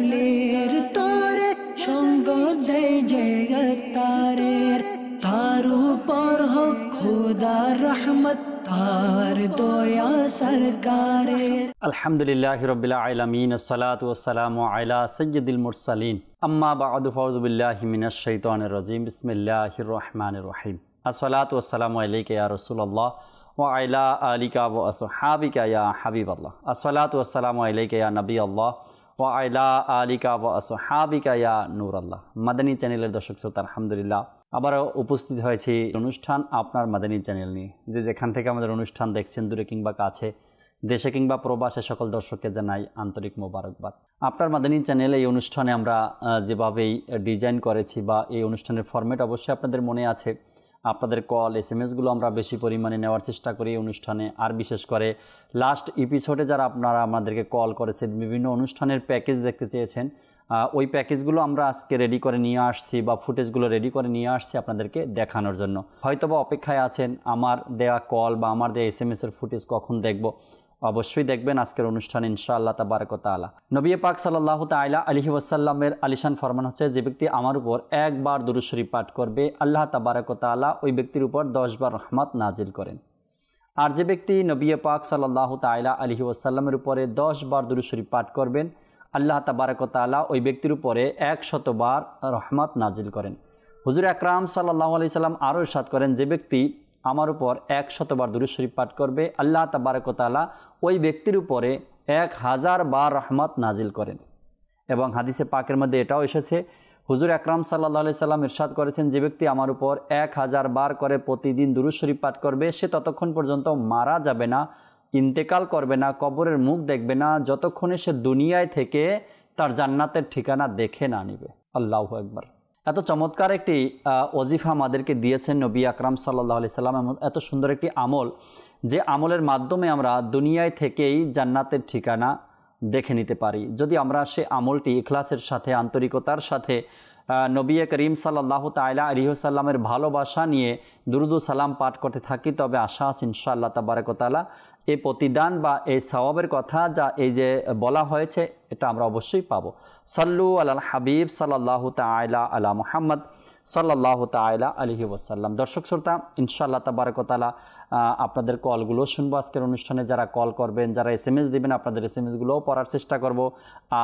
রাখলের তোরে সঙ্গ দেয় জগতারের তার উপর হোক খুদার রহমত তার দয়া সরকারের। আলহামদুলিল্লাহি রাব্বিল আলামিন আসসালাতু ওয়াসসালামু আলা সাইয়্যিদিল মুরসালিন আম্মা বা'দু ফাউযু বিল্লাহি মিনাশ শাইতানির রাজিম বিসমিল্লাহির রহমানির রহিম আসসালাতু ওয়াসসালামু আলাইকা ইয়া রাসূলুল্লাহ ওয়া আলা আলিকা ওয়া আসহাবিকা ইয়া হাবিবাল্লাহ আসসালাতু ওয়াসসালামু আলাইকা ইয়া নবিয়াল্লাহ ওয়া আলা আলিকা ওয়া আসহাবিকা ইয়া নূরাল্লাহ। মাদানী চ্যানেলের দর্শক শ্রোতা আলহামদুলিল্লাহ আবারও উপস্থিত হয়েছি অনুষ্ঠান আপনার মাদানী চ্যানেল নিয়ে। যে যেখান থেকে আমাদের অনুষ্ঠান দেখছেন দূরে কিংবা কাছে, দেশে কিংবা প্রবাসে, সকল দর্শককে জানাই আন্তরিক মোবারকবাদ। আপনার মাদানী চ্যানেল এই অনুষ্ঠানে আমরা যেভাবেই ডিজাইন করেছি বা এই অনুষ্ঠানের ফরম্যাট অবশ্যই আপনাদের মনে আছে। আপনাদের কল SMS-গুলো আমরা বেশি পরিমাণে নেওয়ার চেষ্টা করি এই অনুষ্ঠানে। আর বিশেষ করে লাস্ট এপিসোডে যারা আপনারা আমাদেরকে কল করেছেন, বিভিন্ন অনুষ্ঠানের প্যাকেজ দেখতে চেয়েছেন, ওই প্যাকেজগুলো আমরা আজকে রেডি করে নিয়ে আসছি বা ফুটেজগুলো রেডি করে নিয়ে আসছি আপনাদেরকে দেখানোর জন্য। হয়তোবা অপেক্ষায় আছেন আমার দেওয়া কল বা আমার দেওয়া SMS-এর ফুটেজ কখন দেখব। অবশ্যই দেখবেন আজকের অনুষ্ঠানে ইনশাআল্লাহ তাবারক ওয়া তাআলা। নবী পাক সাল্লাল্লাহু তাআলা আলাইহি ওয়াসাল্লামের আলিশান ফরমান হচ্ছে, যে ব্যক্তি আমার উপর একবার দুরূদ শরীফ পাঠ করবে আল্লাহ তাবারক ওয়া তাআলা ওই ব্যক্তির উপর 10 বার রহমত নাজিল করেন। আর যে ব্যক্তি নবী পাক সাল্লাল্লাহু তাআলা আলাইহি ওয়াসাল্লামের উপরে 10 বার দুরূদ শরীফ পাঠ করবেন আল্লাহ তাবারক ওয়া তাআলা ওই ব্যক্তির উপরে 100 বার রহমত নাজিল করেন। হুজুর আকরাম সাল্লাল্লাহু আলাইহি সাল্লাম আরও ইরশাদ করেন, যে ব্যক্তি আমার উপর 100 বার দুরূদ শরীফ পাঠ করবে আল্লাহ তাবারক ওয়া তাআলা ওই ব্যক্তির উপরে 1000 বার রহমত নাজিল করেন। এবং হাদিসে পাকের মধ্যে এটাও এসেছে, হুজুর আকরাম সাল্লাল্লাহু আলাইহি সাল্লাম ইরশাদ করেছেন, যে ব্যক্তি আমার উপর 1000 বার করে প্রতিদিন দুরূদ শরীফ পাঠ করবে সে ততক্ষণ পর্যন্ত মারা যাবে না, ইন্তেকাল করবে না, কবরের মুখ দেখবে না, যতক্ষণে সে দুনিয়ায় থেকে তার জান্নাতের ঠিকানা দেখে না নিবে। আল্লাহু আকবার। এত চমৎকার একটি ওজিফা আমাদেরকে দিয়েছেন নবী আকরাম সাল্লাল্লাহু আলাইহি সাল্লাম। এত সুন্দর একটি আমল, যে আমলের মাধ্যমে আমরা দুনিয়ায় থেকেই জান্নাতের ঠিকানা দেখে নিতে পারি। যদি আমরা সে আমলটি ইখলাসের সাথে, আন্তরিকতার সাথে, নবী করিম সাল্লাল্লাহু তাআলা আলাইহি ওয়াসাল্লামের ভালোবাসা নিয়ে দুরূদ ও সালাম পাঠ করতে থাকি, তবে আশা আছে ইনশাআল্লাহ তাবারক ওয়া তাআলা এই প্রতিদান বা এই সওয়াবের কথা যা এই যে বলা হয়েছে এটা আমরা অবশ্যই পাবো। সাল্লু আলাল হাবিব সাল্লাল্লাহু তাআলা আলা মুহাম্মদ সাল্লাল্লাহু তাআলা আলাইহি ওয়াসাল্লাম। দর্শক শ্রোতা, ইনশাআল্লাহ তাবারক ওয়া তাআলা আপনাদের কলগুলো শুনবো আজকের অনুষ্ঠানে। যারা কল করবেন, যারা SMS দিবেন, আপনাদের SMS-গুলোও পড়ার চেষ্টা করব।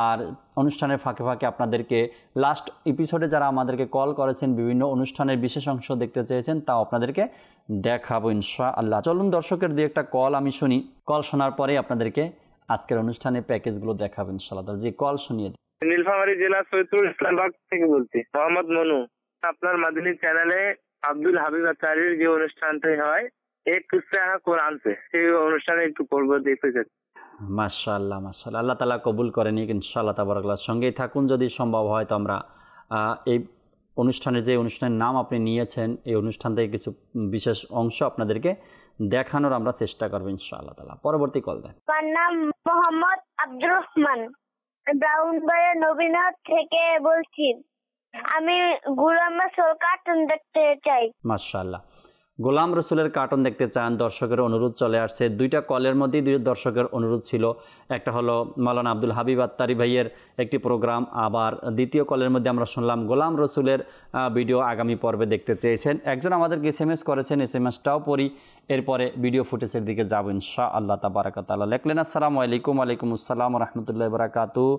আর অনুষ্ঠানের ফাঁকে ফাঁকে আপনাদেরকে লাস্ট এপিসোডে যারা আমাদেরকে কল করেছেন, বিভিন্ন অনুষ্ঠানের বিশেষ অংশ দেখতে চেয়েছেন, তাও আপনাদেরকে দেখাবো ইনশাআল্লাহ। চলুন দর্শকের দুই একটা কল আমি শুনি। কল শোনার পরে আপনাদেরকে আজকের অনুষ্ঠানে প্যাকেজগুলো দেখাবো ইনশাআল্লাহ। যে কল শুনিয়ে দিই। নীলফামারী জেলা সৈয়দপুর ইসলামবাগ থেকে বলছি, মোহাম্মদ মনু। আপনার মাদানী চ্যানেলে আব্দুল হাবিব আচারির যে অনুষ্ঠানটা হয় এক কিসসা কোরআন সে, সেই অনুষ্ঠানে একটু পড়বো দেখতে চাই। মাশাআল্লাহ মাশাআল্লাহ, আল্লাহ তাআলা কবুল করে নিক ইনশাআল্লাহ তাবারাকাল্লাহ। সঙ্গেই থাকুন, যদি সম্ভব হয় তো আমরা এই অনুষ্ঠানের যে অনুষ্ঠানের নাম আপনি নিয়েছেন এই অনুষ্ঠান থেকে কিছু বিশেষ অংশ আপনাদেরকে দেখানোর আমরা চেষ্টা করবো ইনশাআল্লাহ তাআলা। পরবর্তী কল দেন। আমার নাম মোহাম্মদ আব্দুর রহমান, ব্রাউনবাড়িয়া নবীনগর থেকে বলছি। আমি গোলাম রসুল কার্টুন দেখতে চাই। মাশাআল্লাহ, গোলাম রসুলের কার্টুন দেখতে চান, দর্শকের অনুরোধ চলে আসছে। দুইটা কলের মধ্যেই দুই দর্শকের অনুরোধ ছিল। একটা হলো মাওলানা আব্দুল হাবিব আত্তারি ভাইয়ের একটি প্রোগ্রাম, আবার দ্বিতীয় কলের মধ্যে আমরা শুনলাম গোলাম রসুলের ভিডিও আগামী পর্বে দেখতে চেয়েছেন। একজন আমাদেরকে SMS করেছেন, SMS-টাও পড়ি, এরপরে ভিডিও ফুটেজের দিকে যাব ইনশাআল্লাহ তাবারাক ওয়া তাআলা। লিখলেন, আসসালামু আলাইকুম। ওয়ালাইকুম আসসালাম ওয়া রাহমাতুল্লাহি ওয়া বারাকাতুহু।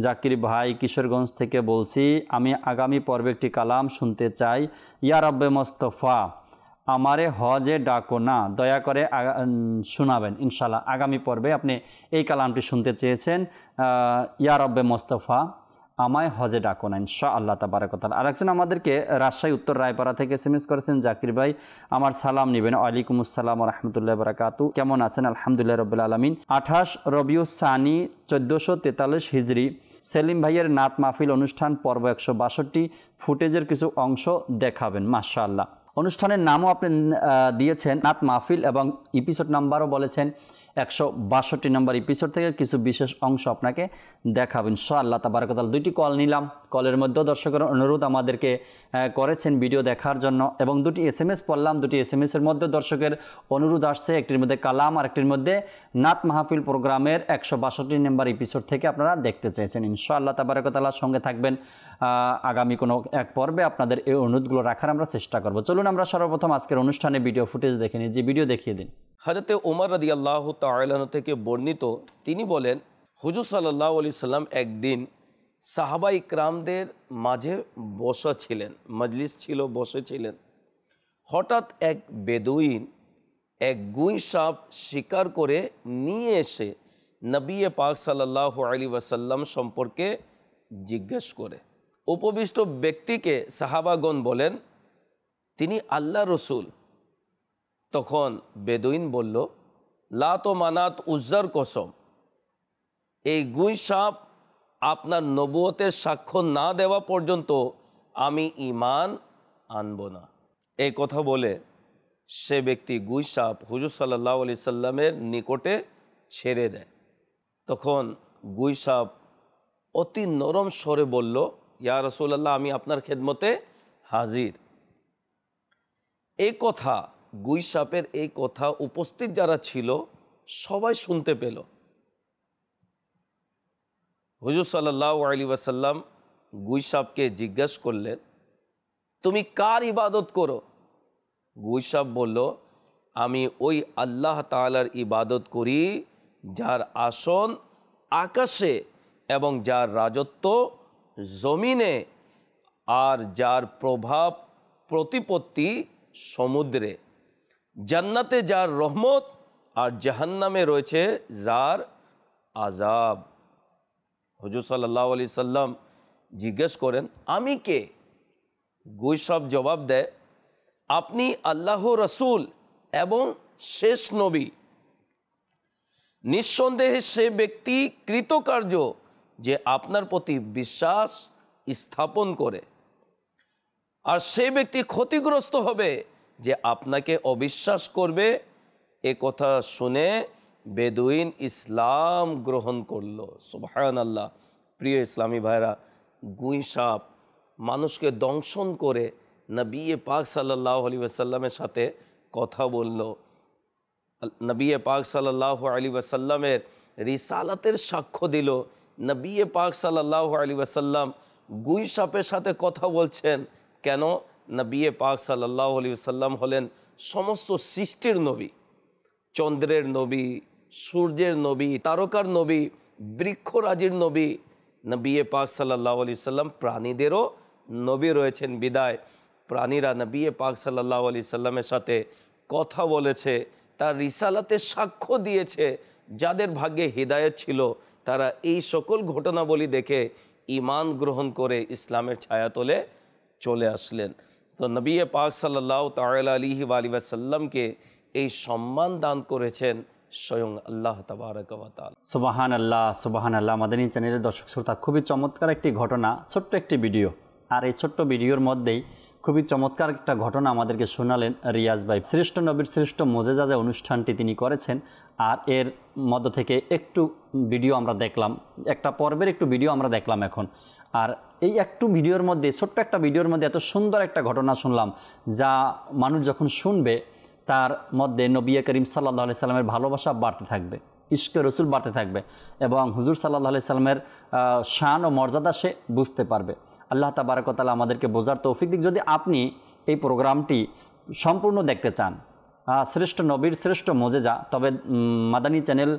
জাকির ভাই কিশোরগঞ্জ থেকে বলছি, আমি আগামী পর্বে একটি কালাম শুনতে চাই। ইয়া রব্বে মোস্তফা আমারে হজে ডাকো না, দয়া করে শোনাবেন ইনশাআল্লাহ। আগামী পর্বে আপনি এই কালামটি শুনতে চেয়েছেন, ইয়া রব্বে মোস্তফা আমায় হজে ডাকো না ইনশাআল্লাহ তাবারাক ওয়া তাআলা। আরেকজন আমাদেরকে রাজশাহী উত্তর রায়পাড়া থেকে SMS করেছেন, জাকির ভাই আমার সালাম নেবেন। ওয়ালাইকুম আসসালাম ওয়া রাহমাতুল্লাহি ওয়া বারাকাতুহু। কেমন আছেন? আলহামদুলিল্লাহ রাব্বিল আলামিন। 28 রবিউস সানি 1443 হিজরি সেলিম ভাইয়ের নাত মাহফিল অনুষ্ঠান পর্ব 162 ফুটেজের কিছু অংশ দেখাবেন। মাশাআল্লাহ। অনুষ্ঠানের নামও আপনি দিয়েছেন নাত মাহফিল এবং এপিসোড নাম্বারও বলেছেন 162 নম্বর এপিসোড থেকে কিছু বিশেষ অংশ আপনাকে দেখাবো ইনশাআল্লাহ তাবারাক ওয়া তাআলা। 2টি কল নিলাম, কলের মধ্যেও দর্শকের অনুরোধ আমাদেরকে করেছেন ভিডিও দেখার জন্য, এবং 2টি SMS পড়লাম। 2টি SMS-এর মধ্যে দর্শকের অনুরোধ আসছে, একটির মধ্যে কালাম আর একটির মধ্যে নাত মাহফিল প্রোগ্রামের 162 নম্বর এপিসোড থেকে আপনারা দেখতে চেয়েছেন। ইনশাআল্লাহ তাবারাক ওয়া তাআলার সঙ্গে থাকবেন, আগামী কোনো এক পর্বে আপনাদের এই অনুরোধগুলো রাখার আমরা চেষ্টা করব। চলুন আমরা সর্বপ্রথম আজকের অনুষ্ঠানে ভিডিও ফুটেজ দেখে নিই। যে ভিডিও দেখিয়ে দিন। হযরতে ওমর রাদিয়াল্লাহু তাআলা আনহু থেকে বর্ণিত, তিনি বলেন হুজুর সাল্লাল্লাহু আলাইহি সাল্লাম একদিন সাহাবা ইকরামদের মাঝে বসা ছিলেন, মজলিস ছিল, বসেছিলেন। হঠাৎ এক বেদুইন এক গুই সাপ শিকার করে নিয়ে এসে নবী পাক সাল্লাল্লাহু আলাইহি ওয়াসাল্লাম সম্পর্কে জিজ্ঞেস করে। উপবিষ্ট ব্যক্তিকে সাহাবাগণ বলেন, তিনি আল্লাহ রসুল। তখন বেদুইন বলল, লাত ও মানাত উজ্জার কসম, এই গুই সাপ আপনার নবুয়তের সাক্ষ্য না দেওয়া পর্যন্ত আমি ঈমান আনব না। এই কথা বলে সে ব্যক্তি গুই সাপ হুজুর সাল্লাল্লাহু আলাইহি সাল্লামের নিকটে ছেড়ে দেয়। তখন গুই সাপ অতি নরম স্বরে বলল, ইয়া রাসূলুল্লাহ, আমি আপনার খেদমতে হাজির। এই কথা, গুই সাপের এই কথা উপস্থিত যারা ছিল সবাই শুনতে পেল। হুজুর সাল্লাল্লাহু আলাইহি ওয়াসাল্লাম গুই সাপকে জিজ্ঞাসা করলেন, তুমি কার ইবাদত করো? গুই সাপ বলল, আমি ওই আল্লাহ তাআলার ইবাদত করি যার আসন আকাশে এবং যার রাজত্ব জমিনে আর যার প্রভাব প্রতিপত্তি সমুদ্রে, জান্নাতে যার রহমত আর জাহান্নামে রয়েছে যার আযাব। হুজুর সাল্লাল্লাহু আলাইহি সাল্লাম জিজ্ঞেস করেন, আমি কে? গুই সাপ জবাব দেয়, আপনি আল্লাহ রসুল এবং শেষ নবী। নিঃসন্দেহে সে ব্যক্তি কৃতকার্য যে আপনার প্রতি বিশ্বাস স্থাপন করে, আর সে ব্যক্তি ক্ষতিগ্রস্ত হবে যে আপনাকে অবিশ্বাস করবে। এ কথা শুনে বেদুইন ইসলাম গ্রহণ করল। সুবহানাল্লাহ। প্রিয় ইসলামী ভাইরা, গুই সাপ মানুষকে দংশন করে নবী পাক সাল্লাল্লাহু আলাইহি ওয়াসাল্লামের সাথে কথা বলল। নবী পাক সাল্লাল্লাহু আলাইহি ওয়াসাল্লামের রিসালাতের সাক্ষ্য দিল। নবী পাক সাল্লাল্লাহু আলাইহি ওয়াসাল্লাম গুই সাপের সাথে কথা বলছেন কেন? নবী পাক সাল্লাল্লাহু আলাইহি ওয়াসাল্লাম হলেন সমস্ত সৃষ্টির নবী, চন্দ্রের নবী, সূর্যের নবী, তারকার নবী, বৃক্ষরাজির নবী। নবী পাক সাল্লাল্লাহু আলাইহি ওয়াসাল্লাম প্রাণীদেরও নবী রয়েছেন বিদায় প্রাণীরা নবী পাক সাল্লাল্লাহু আলাইহি ওয়াসাল্লামের সাথে কথা বলেছে, তার রিসালাতে সাক্ষ্য দিয়েছে। যাদের ভাগ্যে হিদায়াত ছিল তারা এই সকল ঘটনাবলী দেখে ঈমান গ্রহণ করে ইসলামের ছায়াতলে চলে আসলেন। তো নবী পাক সাল্লাল্লাহু তাআলা আলাইহি ওয়াসাল্লামকে এই সম্মান দান করেছেন স্বয়ং আল্লাহ তাবারক ওয়া তাআলা। সুবহানাল্লাহ, সুবহানাল্লাহ। মাদানী চ্যানেলের দর্শক শ্রোতা, খুবই চমৎকার একটি ঘটনা, ছোট্ট একটি ভিডিও। আর এই ছোট্ট ভিডিওর মধ্যেই খুবই চমৎকার একটা ঘটনা আমাদেরকে শোনালেন রিয়াজ ভাই। শ্রেষ্ঠ নবীর শ্রেষ্ঠ মোজেজা যে অনুষ্ঠানটি তিনি করেছেন, আর এর মধ্য থেকে একটু ভিডিও আমরা দেখলাম, একটা পর্বের একটু ভিডিও আমরা দেখলাম এখন। আর এই একটু ভিডিওর মধ্যে, ছোট্ট একটা ভিডিওর মধ্যে এত সুন্দর একটা ঘটনা শুনলাম, যা মানুষ যখন শুনবে তার মধ্যে নবী করিম সাল্লাল্লাহু আলাইহি সাল্লামের ভালোবাসা বাড়তে থাকবে, ইশকে রসুল বাড়তে থাকবে, এবং হুজুর সাল্লাল্লাহু আলাইহি সাল্লামের শান ও মর্যাদা সে বুঝতে পারবে। আল্লাহ তাবারক ওয়া তাআলা আমাদেরকে বোঝার তৌফিক দিক। যদি আপনি এই প্রোগ্রামটি সম্পূর্ণ দেখতে চান, শ্রেষ্ঠ নবীর শ্রেষ্ঠ মোজেজা, তবে মাদানী চ্যানেল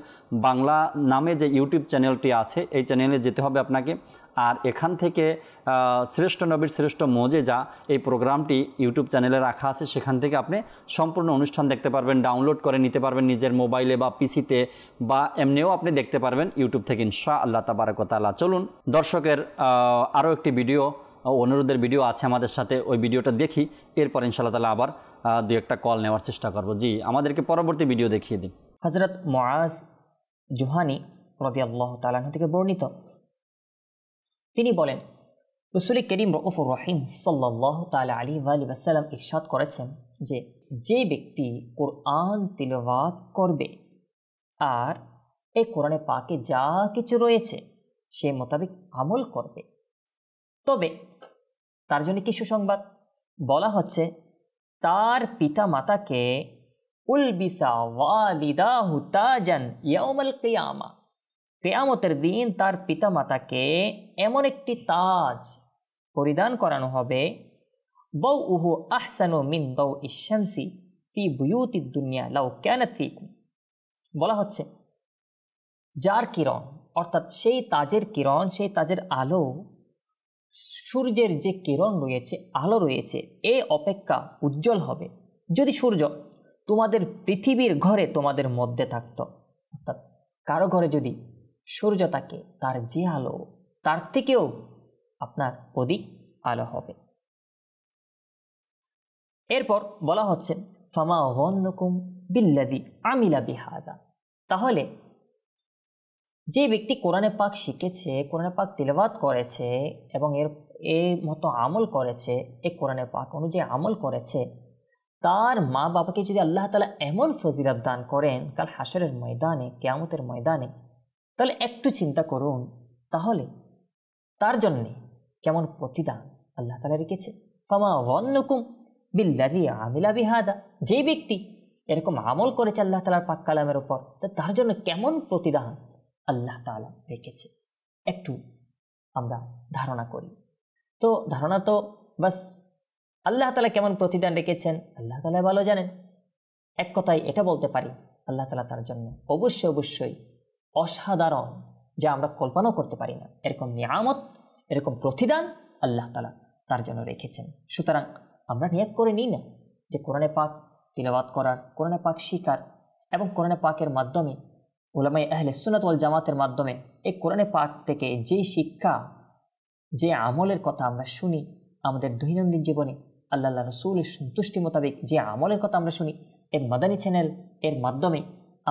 বাংলা নামে যে ইউটিউব চ্যানেলটি আছে, এই চ্যানেলে যেতে হবে আপনাকে। আর এখান থেকে শ্রেষ্ঠ নবীর শ্রেষ্ঠ মোজেজা এই প্রোগ্রামটি ইউটিউব চ্যানেলে রাখা আছে, সেখান থেকে আপনি সম্পূর্ণ অনুষ্ঠান দেখতে পারবেন, ডাউনলোড করে নিতে পারবেন নিজের মোবাইলে বা পিসিতে, বা এমনিও আপনি দেখতে পারবেন ইউটিউব থেকে ইনশাআল্লাহ তাবারক ওয়া তাআলা। চলুন দর্শকের আরও একটি ভিডিও, অনুরোধের ভিডিও আছে আমাদের সাথে, ওই ভিডিওটা দেখি, এরপর ইনশাআল্লাহ তাআলা আবার দু একটা কল নেওয়ার চেষ্টা করব। জি, আমাদেরকে পরবর্তী ভিডিও দেখিয়ে দিন। হযরত মুআজ জুহানি রাদিয়াল্লাহু তাআলা আনহু থেকে বর্ণিত, তিনি বলেন, রাসূল করিম রউফুর রহিম সাল্লাল্লাহু তাআলা আলাইহি ওয়া সাল্লাম ইরশাদ করেছেন যে ব্যক্তি কোরআন তিলাওয়াত করবে আর এই কোরআনে পাকে যা কিছু রয়েছে সে মোতাবেক আমল করবে। তবে তার জন্য কি সুসংবাদ? বলা হচ্ছে তার পিতা মাতাকে উলবিসা ওয়ালিদাহু তাজান ইয়াউমাল কিয়ামা, কিয়ামতের দিন তার পিতা মাতাকে এমন একটি তাজ পরিধান করানো হবে, দাউহু আহসানু মিন দাউইশ শামসি ফি বুয়ুতিদ দুনিয়া লাউ কানাত ফিকুম। বলা হচ্ছে যার কিরণ, অর্থাৎ সেই তাজের কিরণ, সেই তাজের আলো সূর্যের যে কিরণ রয়েছে, আলো রয়েছে, এ অপেক্ষা উজ্জ্বল হবে যদি সূর্য তোমাদের পৃথিবীর ঘরে তোমাদের মধ্যে থাকতো। অর্থাৎ কারো ঘরে যদি সূর্য থাকে, তার যে আলো তার থেকেও আপনার অধিক আলো হবে। এরপর বলা হচ্ছে ফামা গন্নুকুম বিল্লাযী আমিলা বিহাদা। তাহলে যে ব্যক্তি কোরআনে পাক শিখেছে, কোরআনে পাক তিলাওয়াত করেছে এবং এর মতো আমল করেছে, এই কোরআনে পাক অনুযায়ী আমল করেছে, তার মা বাবাকে যদি আল্লাহ তাআলা এমন ফজিলত দান করেন কাল হাশরের ময়দানে, কিয়ামতের ময়দানে, তাহলে একটু চিন্তা করুন তাহলে তার জন্যে কেমন প্রতিদান আল্লাহ তাআলা রেখেছে। ফামা গন্নুকুম বিল্লাযী আমিলা বিহাদা, যে ব্যক্তি এরকম আমল করেছে আল্লাহ তাআলার পাক কালামের উপর, তার জন্য কেমন প্রতিদান আল্লাহ তাআলা রেখেছে একটু আমরা ধারণা করি। তো ধারণা তো বাস আল্লাহ তাআলা কেমন প্রতিদান রেখেছেন আল্লাহ তাআলা ভালো জানেন। এক কথায় এটা বলতে পারি আল্লাহ তাআলা তার জন্য অবশ্যই অসাধারণ, যা আমরা কল্পনাও করতে পারি না, এরকম নিয়ামত, এরকম প্রতিদান আল্লাহ তাআলা তার জন্য রেখেছেন। সুতরাং আমরা নিয়ত করে নিই না যে কোরআনে পাক তিলাওয়াত করার, কোরআনে পাক শিখার এবং কোরআনে পাকের মাধ্যমে উলামায়ে আহলে সুন্নাত ওয়াল জামাতের মাধ্যমে এই কোরআনে পাক থেকে যে শিক্ষা, যে আমলের কথা আমরা শুনি আমাদের দৈনন্দিন জীবনে, আল্লাহ রাসূলের সন্তুষ্টি মোতাবেক যে আমলের কথা আমরা শুনি, এই মাদানী চ্যানেল এর মাধ্যমে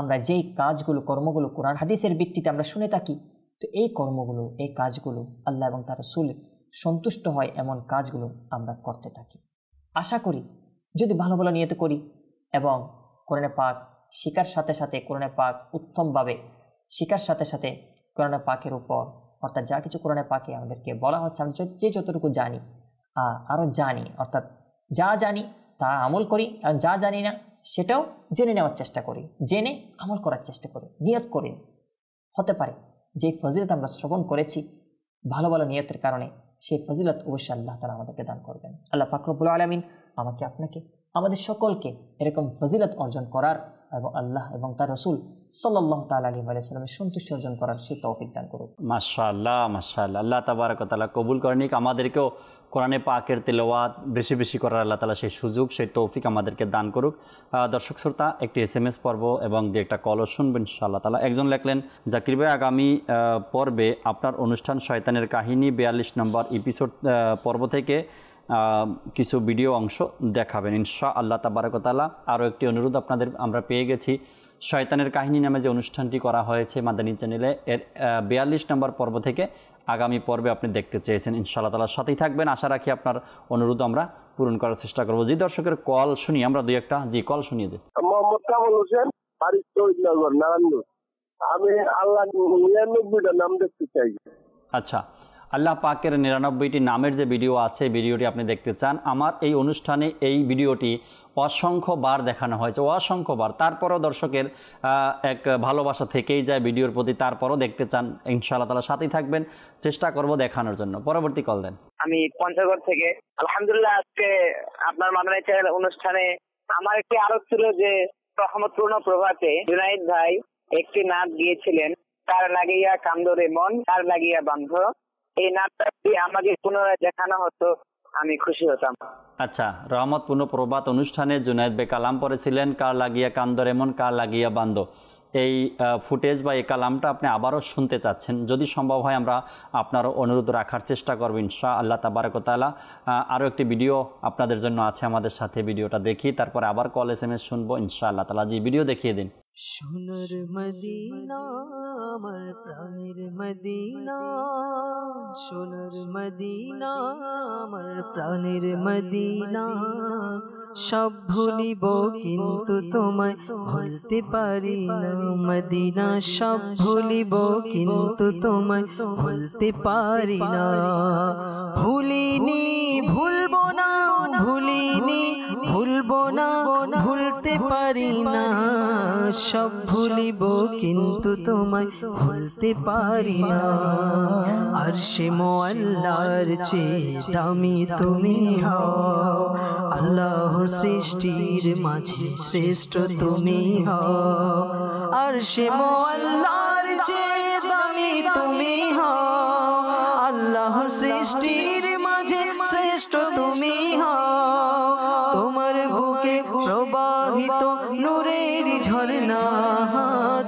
আমরা যেই কাজগুলো, কর্মগুলো কোরআন হাদিসের ভিত্তিতে আমরা শুনে থাকি, তো এই কর্মগুলো, এই কাজগুলো আল্লাহ এবং তার রাসূল সন্তুষ্ট হয় এমন কাজগুলো আমরা করতে থাকি। আশা করি যদি ভালো ভালো নিয়ত করি এবং কোরআনে পাক শিকার সাথে সাথে, কোরআনে পাক উত্তমভাবে শিকার সাথে সাথে কোরআনে পাকের উপর, অর্থাৎ যা কিছু কোরআনে পাকে আমাদেরকে বলা হচ্ছে, আমরা যে যতটুকু জানি আরও জানি, অর্থাৎ যা জানি তা আমল করি, আর যা জানি না সেটাও জেনে নেওয়ার চেষ্টা করি, জেনে আমল করার চেষ্টা করি, নিয়ত করি। হতে পারে যে ফজিলত আমরা শ্রবণ করেছি ভালো ভালো নিয়তের কারণে, সেই ফজিলত অবশ্যই আল্লাহ তাআলা আমাদেরকে দান করবেন। আল্লাহ পাক রব্বুল আলামিন আমাকে, আপনাকে, আমাদের সকলকে এরকম ফজিলত অর্জন করার এবং আল্লাহ এবং তার রাসূল সাল্লাল্লাহু তাআলা আলাইহি ওয়া সাল্লামের সন্তুষ্টি অর্জন করার সেই তৌফিক দান করুন। মাশাআল্লাহ, মাশাআল্লাহ। আল্লাহ তাবারক ওয়া তাআলা কবুল করে নিক। আমাদেরকেও কোরআনে পাকের তেলাওয়াত বেশি বেশি করার আল্লাহ তাআলা সেই সুযোগ, সেই তৌফিক আমাদেরকে দান করুক। দর্শক শ্রোতা, একটি SMS পর্ব এবং যে একটা কলও শুনবেন ইনশাআল্লাহ তাআলা। একজন লেখলেন, জাকির ভাই আগামী পর্বে আপনার অনুষ্ঠান শয়তানের কাহিনী 42 নম্বর এপিসোড পর্ব থেকে কিছু ভিডিও অংশ দেখাবেন ইনশাআল্লাহ তাবারক ওয়া তাআলা। আরও একটি অনুরোধ আপনাদের আমরা পেয়ে গেছি, শয়তানের কাহিনী নামে যে অনুষ্ঠানটি করা হয়েছে মাদানী চ্যানেলে, এর 42 নম্বর পর্ব থেকে আগামী পর্বে আপনি দেখতে চেয়েছেন ইনশাআল্লাহ তাআলা। সাথেই থাকবেন, আশা রাখি আপনার অনুরোধ আমরা পূরণ করার চেষ্টা করব। জি দর্শকের কল শুনি আমরা দুই একটা। জি, কল শুনিয়ে দিই। মোহাম্মদ কামাল হোসেন, শহীদনগর, নারায়ণগঞ্জ। আমি আল্লাহ 99টা নাম দেখতে চাই। আচ্ছা, আল্লাহ পাকের 99টি নামের যে ভিডিও আছে, ভিডিওটি আপনি দেখতে চান। আমার এই অনুষ্ঠানে এই ভিডিওটি অসংখ্যবার দেখানো হয়েছে, অসংখ্যবার। তারপরও দর্শকের এক ভালোবাসা থেকেই যায় ভিডিওর প্রতি, তারপরও দেখতে চান ইনশাআল্লাহ তাআলা। সাথেই থাকবেন, চেষ্টা করব দেখানোর জন্য। পরবর্তী কল দেন। আমি পঞ্চগড় থেকে। আলহামদুলিল্লাহ, আজকে আপনার মাদানী চ্যানেল অনুষ্ঠানে আমার একটি আরোপ ছিল যে রহমতপূর্ণ প্রভাতে জুনাইদ ভাই একটি নাচ গিয়েছিলেন, কার লাগিয়া কান্দরে মন, কার লাগিয়া বান্ধ। এই নাটটা আমাকে পুনরায় দেখানো হতো, আমি খুশি হতাম। আচ্ছা, রহমতপূর্ণ প্রভাত অনুষ্ঠানে জুনাইদ ভাই কালাম পড়েছিলেন, কার লাগিয়া কান্দরে মন, কার লাগিয়া বান্ধ। এই ফুটেজ বা এই কালামটা আপনি আবারও শুনতে চাচ্ছেন, যদি সম্ভব হয় আমরা আপনার অনুরোধ রাখার চেষ্টা করব ইনশাআল্লাহ তাবারক ওয়া তাআলা। আরও একটি ভিডিও আপনাদের জন্য আছে, আমাদের সাথে ভিডিওটা দেখি, তারপরে আবার কল SMS শুনবো ইনশাআল্লাহ তাআলা। জি, ভিডিও দেখিয়ে দিন। সোনার মদিনা আমার প্রাণের মদিনা, সোনার মদিনা আমার প্রাণের মদিনা, সব ভুলিব কিন্তু তোমায় ভুলতে পারি না মদিনা সব ভুলিব কিন্তু তোমায় ভুলতে পারি না ভুলিনি ভুলবো না ভুলিনি ভুলবো না ভুলতে পারি না সব ভুলিব কিন্তু তোমায় ভুলতে পারি না আরশে মুআল্লার চেয়ে দামি তুমি হও আল্লাহর সৃষ্টির মাঝে শ্রেষ্ঠ তুমি হও আরশে মুআল্লার চেয়ে দামি তুমি হও আল্লাহর সৃষ্টির মাঝে শ্রেষ্ঠ তুমি হও তোমার বুকে প্রবাহিত নূরের ঝর্ণা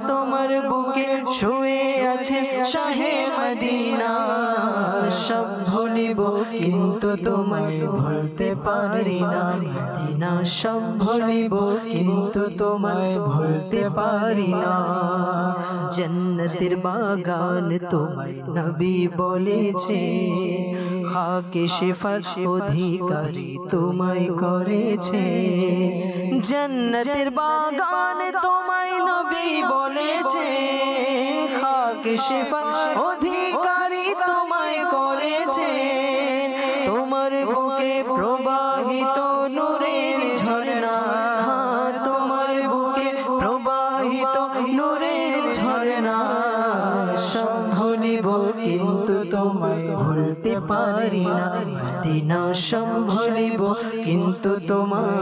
তোমার বুকে শুয়ে আছে শাহে মদিনা সব ভুলিব কিন্তু তোমায় ভুলতে পারি না মদিনা সব ভুলিব কিন্তু তোমায় ভুলতে পারি না জান্নাতের বাগান তোমায় নবী বলেছে খাকে শিফার অধিকারী তোমায় করেছে জান্নাতের বাগান তোমায় নবী বলেছে খাকে শিফার অধিকারী তোমায় করেছে তোমার বুকে প্রবাহিত নূরের ঝর্ণা তোমার বুকে প্রবাহিত নূরের ঝর্ণা সব ভুলিব কিন্তু তোমায় ভুলতে পারি না মদিনা সব ভুলিব কিন্তু তোমায়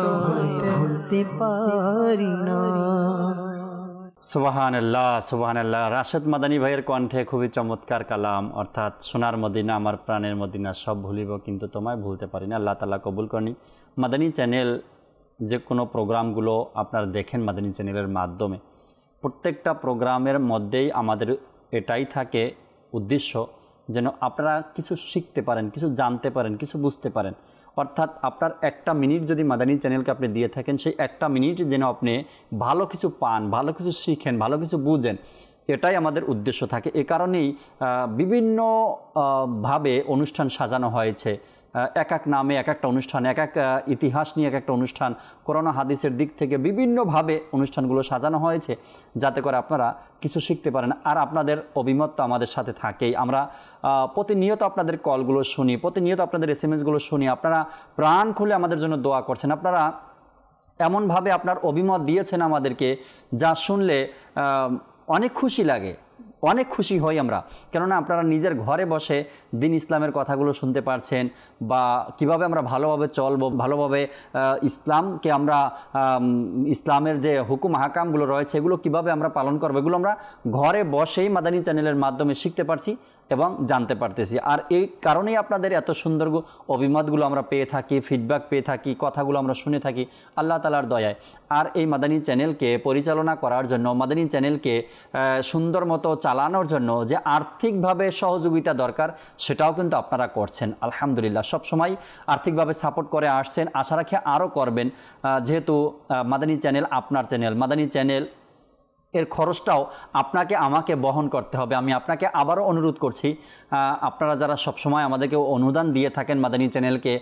ভুলতে পারি না সুবহানাল্লাহ সুবহানাল্লাহ রাশেদ মাদানী ভাইয়ের কণ্ঠে খুবই চমৎকার কালাম অর্থাৎ সোনার মদিনা আমার প্রাণের মদিনা সব ভুলিব কিন্তু তোমায় ভুলতে পারি না আল্লাহ তাআলা কবুল করনি মাদানী চ্যানেল যে কোনো প্রোগ্রামগুলো আপনারা দেখেন মাদানী চ্যানেলের মাধ্যমে প্রত্যেকটা প্রোগ্রামের মধ্যেই আমাদের এটাই থাকে উদ্দেশ্য যেন আপনারা কিছু শিখতে পারেন কিছু জানতে পারেন কিছু বুঝতে পারেন অর্থাৎ আপনার একটা মিনিট যদি মাদানী চ্যানেলকে আপনি দিয়ে থাকেন সেই একটা মিনিট যেন আপনি ভালো কিছু পান ভালো কিছু শিখেন ভালো কিছু বুঝেন এটাই আমাদের উদ্দেশ্য থাকে এ কারণেই বিভিন্নভাবে অনুষ্ঠান সাজানো হয়েছে এক এক নামে এক একটা অনুষ্ঠান এক এক ইতিহাস নিয়ে এক একটা অনুষ্ঠান কোরআন হাদিসের দিক থেকে বিভিন্নভাবে অনুষ্ঠানগুলো সাজানো হয়েছে যাতে করে আপনারা কিছু শিখতে পারেন আর আপনাদের অভিমত তো আমাদের সাথে থাকেই আমরা প্রতিনিয়ত আপনাদের কলগুলো শুনি প্রতিনিয়ত আপনাদের এসএমএসগুলো শুনি আপনারা প্রাণ খুলে আমাদের জন্য দোয়া করছেন আপনারা এমনভাবে আপনার অভিমত দিয়েছেন আমাদেরকে যা শুনলে অনেক খুশি লাগে অনেক খুশি হই আমরা কেননা আপনারা নিজের ঘরে বসে দিন ইসলামের কথাগুলো শুনতে পারছেন বা কিভাবে আমরা ভালোভাবে চলবো ভালোভাবে ইসলামকে আমরা ইসলামের যে হুকুম হাকামগুলো রয়েছে এগুলো কিভাবে আমরা পালন করবো এগুলো আমরা ঘরে বসেই মাদানী চ্যানেলের মাধ্যমে শিখতে পারছি এবং জানতে পারতেছি আর এই কারণেই আপনাদের এত সুন্দর অভিমতগুলো আমরা পেয়ে থাকি ফিডব্যাক পেয়ে থাকি কথাগুলো আমরা শুনে থাকি আল্লাহ তাআলার দয়ায় আর এই মাদানী চ্যানেলকে পরিচালনা করার জন্য মাদানী চ্যানেলকে সুন্দর মতো চালানোর জন্য যে আর্থিকভাবে সহযোগিতা দরকার সেটাও কিন্তু আপনারা করছেন আলহামদুলিল্লাহ সবসময় আর্থিকভাবে সাপোর্ট করে আসছেন আশা রাখি আরও করবেন যেহেতু মাদানী চ্যানেল আপনার চ্যানেল মাদানী চ্যানেল এর খরচটাও আপনাকে আমাকে বহন করতে হবে আমি আপনাকে আবারও অনুরোধ করছি আপনারা যারা সবসময় আমাদেরকে অনুদান দিয়ে থাকেন মাদানী চ্যানেলকে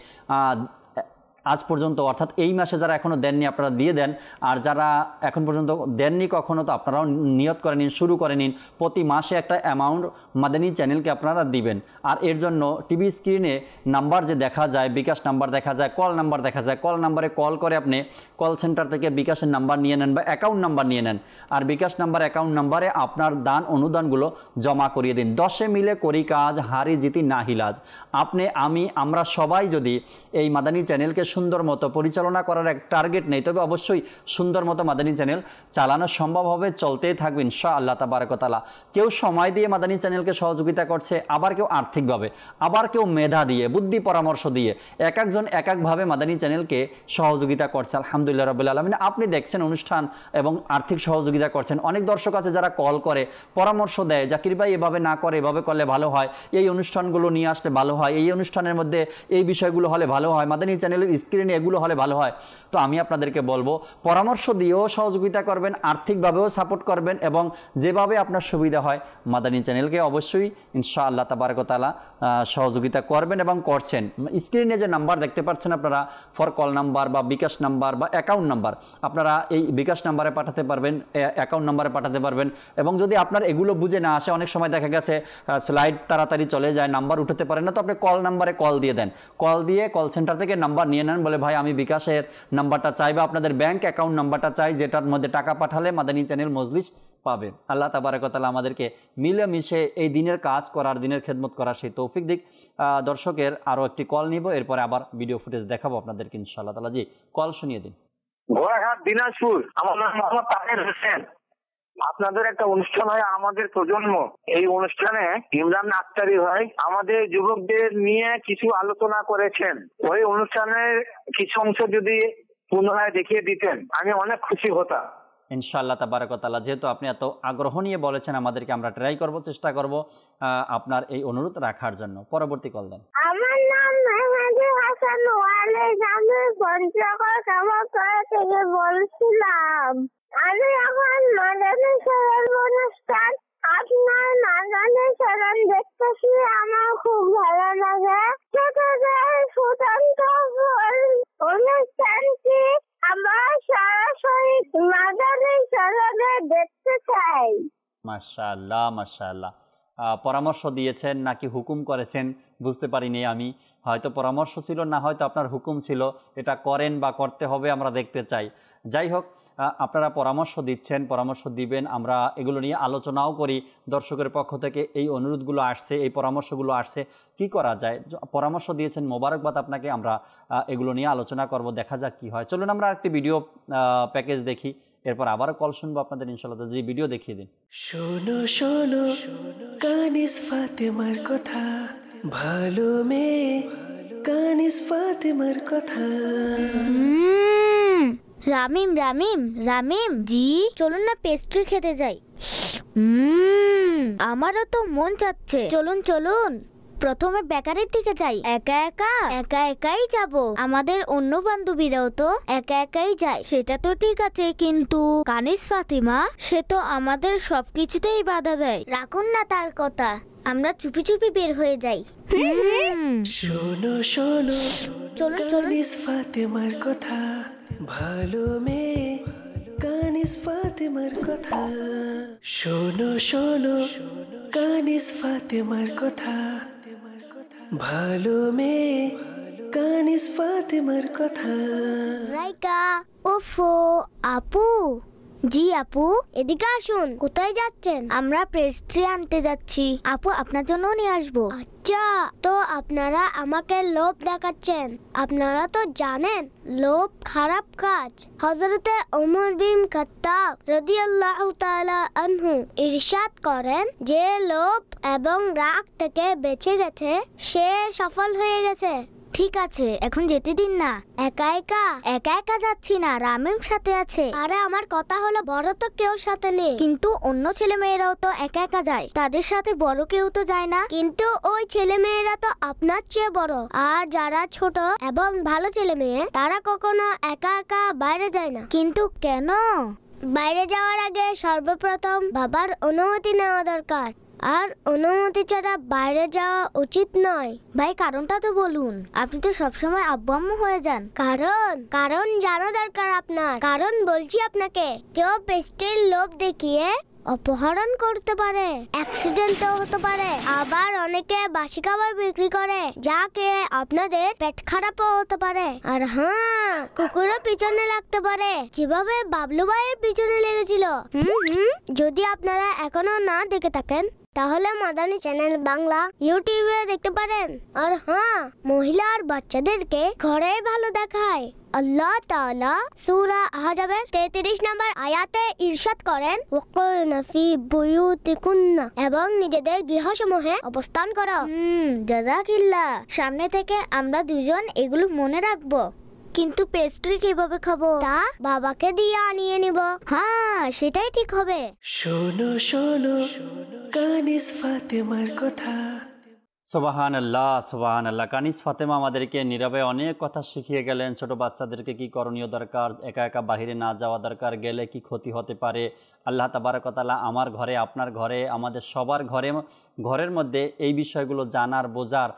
আজ পর্যন্ত অর্থাৎ এই মাসে যারা এখনও দেননি আপনারা দিয়ে দেন আর যারা এখন পর্যন্ত দেননি কখনো তো আপনারাও নিয়ত করে নিন শুরু করে নিন প্রতি মাসে একটা অ্যামাউন্ট মাদানী চ্যানেলকে আপনারা দিবেন আর এর জন্য টিভি স্ক্রিনে নাম্বার যে দেখা যায় বিকাশ নাম্বার দেখা যায় কল নাম্বার দেখা যায় কল নাম্বারে কল করে আপনি কল সেন্টার থেকে বিকাশের নাম্বার নিয়ে নেন বা অ্যাকাউন্ট নাম্বার নিয়ে নেন আর বিকাশ নাম্বার অ্যাকাউন্ট নাম্বারে আপনার দান অনুদানগুলো জমা করিয়ে দিন 10 মিলে করি কাজ হারি জিতি নাহিলাজ আপনি আমি আমরা সবাই যদি এই মাদানী চ্যানেলকে সুন্দর মতো পরিচালনা করার এক টার্গেট নেই তবে অবশ্যই সুন্দর মতো মাদানী চ্যানেল চালানো সম্ভব হবে চলতেই থাকবে ইনশাআল্লাহ তাবারাক ওয়া তাআলা কেউ সময় দিয়ে মাদানী চ্যানেলকে সহযোগিতা করছে আবার কেউ আর্থিকভাবে আবার কেউ মেধা দিয়ে বুদ্ধি পরামর্শ দিয়ে এক একজন এক একভাবে মাদানী চ্যানেলকে সহযোগিতা করছে আলহামদুলিল্লাহ রাব্বিল আলামিন আপনি দেখছেন অনুষ্ঠান এবং আর্থিক সহযোগিতা করছেন অনেক দর্শক আছে যারা কল করে পরামর্শ দেয় জাকির ভাই এভাবে না করে এভাবে করলে ভালো হয় এই অনুষ্ঠানগুলো নিয়ে আসলে ভালো হয় এই অনুষ্ঠানের মধ্যে এই বিষয়গুলো হলে ভালো হয় মাদানী চ্যানেলের স্ক্রিনে এগুলো হলে ভালো হয়। তো আমি আপনাদেরকে বলবো পরামর্শ দিয়েও সহযোগিতা করবেন, আর্থিকভাবেও সাপোর্ট করবেন, এবং যেভাবে আপনার সুবিধা হয় মাদানী চ্যানেলকে অবশ্যই ইনশাআল্লাহ তাবারক ওয়া তাআলা সহযোগিতা করবেন এবং করছেন। স্ক্রিনে যে নাম্বার দেখতে পাচ্ছেন আপনারা, ফর কল নাম্বার বা বিকাশ নাম্বার বা অ্যাকাউন্ট নাম্বার, আপনারা এই বিকাশ নাম্বারে পাঠাতে পারবেন, অ্যাকাউন্ট নাম্বারে পাঠাতে পারবেন। এবং যদি আপনার এগুলো বুঝে না আসে, অনেক সময় দেখা গেছে স্লাইড তাড়াতাড়ি চলে যায়, নাম্বার উঠাতে পারেন না, তো আপনি কল নাম্বারে কল দিয়ে দেন, কল দিয়ে কল সেন্টার থেকে নাম্বার নিয়ে নেন, বলে ভাই আমি বিকাশের নাম্বারটা চাই বা আপনাদের ব্যাংক অ্যাকাউন্ট নাম্বারটা চাই, যেটার মধ্যে টাকা পাঠালে মাদানী চ্যানেল মজলিস পাবে। আল্লাহ তাবারক ওয়া তাআলা আমাদেরকে মিলেমিশে এই দিনের কাজ করার, দিনের খেদমত করার সেই তৌফিক দিক। দর্শকের আরও একটি কল নিব, এরপরে আবার ভিডিও ফুটেজ দেখাবো আপনাদেরকে ইনশাআল্লাহ তাআলা। জি, কল শুনিয়ে দিন। ঘোড়াঘাট দিনাজপুর, আমার নাম মোহাম্মদ তাহের হোসেন। আপনাদের একটা অনুষ্ঠান হয় আমাদের প্রজন্ম, এই অনুষ্ঠানে ইমরান আক্তারি ভাই আমাদের যুবকদের নিয়ে কিছু আলোচনা করেছেন। ওই অনুষ্ঠানের কিছু অংশ যদি পুনরায় দেখিয়ে দিতেন আমি অনেক খুশি হতাম। ইনশাআল্লাহ তাবারক ওয়া তাআলা, যেহেতু আপনি এত আগ্রহ নিয়ে বলেছেন আমাদেরকে, আমরা ট্রাই করব, চেষ্টা করব আপনার এই অনুরোধ রাখার জন্য। পরবর্তী কল দেন। আমার নাম মেহেদী হাসান ওয়ালিদ, আমি পঞ্চগড় কামারপাড়া থেকে বলছিলাম। আমি এখন মাদানী চ্যানেল অনুষ্ঠান, আপনার মাদানী চ্যানেল দেখতেছি, আমার খুব ভালো লাগে। ছোটদের ফুটন্ত অনুষ্ঠানটি আমার সরাসরি মাদানী চ্যানেলে দেখতে চাই। মাশাআল্লাহ মাশাআল্লাহ। পরামর্শ দিয়েছেন নাকি হুকুম করেছেন বুঝতে পারিনি আমি, হয়তো পরামর্শ ছিল, না হয়তো আপনার হুকুম ছিল, এটা করেন বা করতে হবে, আমরা দেখতে চাই। যাই হোক, আপনারা পরামর্শ দিচ্ছেন, পরামর্শ দিবেন, আমরা এগুলো নিয়ে আলোচনাও করি। দর্শকের পক্ষ থেকে এই অনুরোধগুলো আসছে, এই পরামর্শগুলো আসছে, কি করা যায়। পরামর্শ দিয়েছেন, মোবারকবাদ আপনাকে। আমরা এগুলো নিয়ে আলোচনা করব, দেখা যাক কি হয়। চলুন আমরা একটি ভিডিও প্যাকেজ দেখি, এরপর আবারও কল শুনবো আপনাদের ইনশাআল্লাহ। যে ভিডিও দেখিয়ে দিন। শোনো শোনো কানিস ফাতেমার কথা, ভালো মেয়ে কানিস ফাতেমার কথা। রামিম রামিম রামিম জি, চলুন না পেস্ট্রি খেতে যাই। আমারও তো মন চাচ্ছে, চলুন চলুন। প্রথমে বেকারির দিকে যাই। একা একাই যাব, আমাদের অন্য বান্ধবীরাও তো একা একাই যায়। সেটা তো ঠিক আছে, কিন্তু কানিস ফাতিমা সে তো আমাদের সবকিছুতেই বাধা দেয়। রাখুন না তার কথা, আমরা চুপি চুপি বের হয়ে যাই। শোনো শোনো চলুন চলুন। কানিস ফাতেমার কথা, ভালো মেয়ে কানিস ফাতেমার কথা। শোনো শোনো কানিস ফাতেমার কথা, ভালো মেয়ে কানিস ফাতেমার কথা। রাইকা, ওফো আপু। জি আপু, এদিকে আসুন। কোথায় যাচ্ছেন? আমরা পেস্ট্রি আনতে যাচ্ছি। আপু আপনার জন্য নিয়ে আসবো। আচ্ছা, তো আপনারা আমাকে লোভ দেখাচ্ছেন। আপনারা তো জানেন লোভ খারাপ কাজ। হযরতে ওমর বিন খাত্তাব রাদিয়াল্লাহু তাআলা আনহু ইরশাদ করেন, যে লোভ এবং রাগ থেকে বেঁচে গেছে সে সফল হয়ে গেছে। ঠিক আছে, এখন যেতে দিন না। একা একা যাচ্ছি না, রামিম সাথে আছে। আরে আমার কথা হলো, বড় তো কেউ সাথে নেই, কিন্তু অন্য ছেলে মেয়েরাও তো একা একা যায়, তাদের সাথে বড় কেউ তো যায় না। কিন্তু ওই ছেলে মেয়েরা তো আপনার চেয়ে বড়, আর যারা ছোট এবং ভালো ছেলে মেয়ে তারা কখনো একা একা বাইরে যায় না। কিন্তু কেন? বাইরে যাওয়ার আগে সর্বপ্রথম বাবার অনুমতি নেওয়া দরকার, আর অনুমতি ছাড়া বাইরে যাওয়া উচিত নয়। ভাই কারণটা তো বলুন, আপনি তো সবসময় আব্বু আম্মু হয়ে যান। কারণ জানা দরকার আপনার। কারণ বলছি আপনাকে, কেউ পেস্টের লোভ দেখিয়ে অপহরণ করতে পারে, অ্যাক্সিডেন্টও হতে পারে, আবার অনেকে বাসি খাবার বিক্রি করে যা খেয়ে আপনাদের পেট খারাপও হতে পারে। আর হ্যাঁ, কুকুরের পিছনে লাগতে পারে, যেভাবে বাবলু ভাইয়ের পিছনে লেগেছিল। যদি আপনারা এখনো না দেখে থাকেন তাহলে মাদানী চ্যানেল বাংলা ইউটিউবে দেখতে পারেন। আর হ্যাঁ, মহিলা আর বাচ্চাদেরকে ঘরে ভালো দেখায়। আল্লাহ তাআলা সূরা আহজাবের 33 নম্বর আয়াতে ইরশাদ করেন, ওয়াকুরনা ফি বুয়ুতিকুন্না, এবং নিজেদের গৃহসমূহে অবস্থান করো। জাযাকিল্লাহ। সামনে থেকে আমরা দুজন এগুলো মনে রাখবো। কিন্তু পেস্ট্রি কিভাবে খাবো? তা বাবাকে দিয়ে আনিয়ে নিব। হ্যাঁ, সেটাই ঠিক হবে। শোনো শোনো কানিস ফাতেমার কথা, সুবহান আল্লাহ। কানিস ফাতেমা আমাদেরকে নীরবে অনেক কথা শিখিয়ে গেলেন। ছোট বাচ্চাদেরকে কি করণীয় দরকার, একা একা বাহিরে না যাওয়া দরকার, গেলে কি ক্ষতি হতে পারে। আল্লাহ তাবারক ওয়া তাআলা আমার ঘরে, আপনার ঘরে, আমাদের সবার ঘরের মধ্যে এই বিষয়গুলো জানার, বোঝার,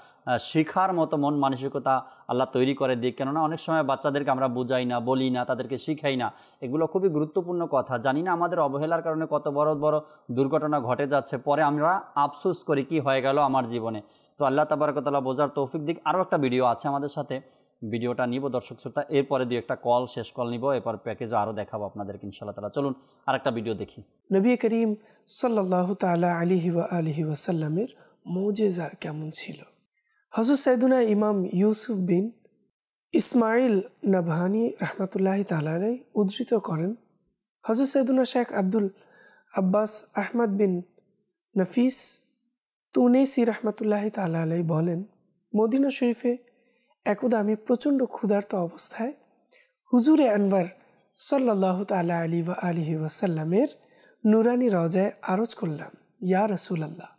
শেখার মতো মন মানসিকতা আল্লাহ তৈরি করে দিক। কেননা অনেক সময় বাচ্চাদেরকে আমরা বুঝাই না, বলি না, তাদেরকে শিখাই না। এগুলো খুবই গুরুত্বপূর্ণ কথা। জানি না আমাদের অবহেলার কারণে কত বড় বড় দুর্ঘটনা ঘটে যাচ্ছে, পরে আমরা আফসোস করি কি হয়ে গেল আমার জীবনে। তো আল্লাহ তাবারক ওয়া তাআলা বোঝার তৌফিক দিক। আরও একটা ভিডিও আছে আমাদের সাথে, ভিডিওটা নিব দর্শক শ্রোতা, এরপরে দুই একটা কল, শেষ কল নিব, এরপর প্যাকেজও আরও দেখাবো আপনাদেরকে ইনশাআল্লাহ তাআলা। চলুন আরেকটা ভিডিও দেখি। নবী করিম সাল্লাল্লাহু তাআলা আলাইহি ওয়া আলিহি ওয়াসাল্লামের মুজিজা কেমন ছিল। হযরত সাইয়েদুনা ইমাম ইউসুফ বিন ইসমাইল নাবহানি রাহমাতুল্লাহি তাআলা আলাইহি উদ্ধৃত করেন, হযরত সাইয়েদুনা শেখ আব্দুল আব্বাস আহমদ বিন নফিস তুনেসি রাহমাতুল্লাহি তাআলা আলাইহি বলেন, মদিনা শরীফে একদা আমি প্রচণ্ড ক্ষুধার্ত অবস্থায় হুজুরে আনওয়ার সাল্লাল্লাহু তাআলা আলাইহি ওয়া আলিহি ওয়াসাল্লামের নুরানি রওজায় আরজ করলাম, ইয়া রাসূলুল্লাহ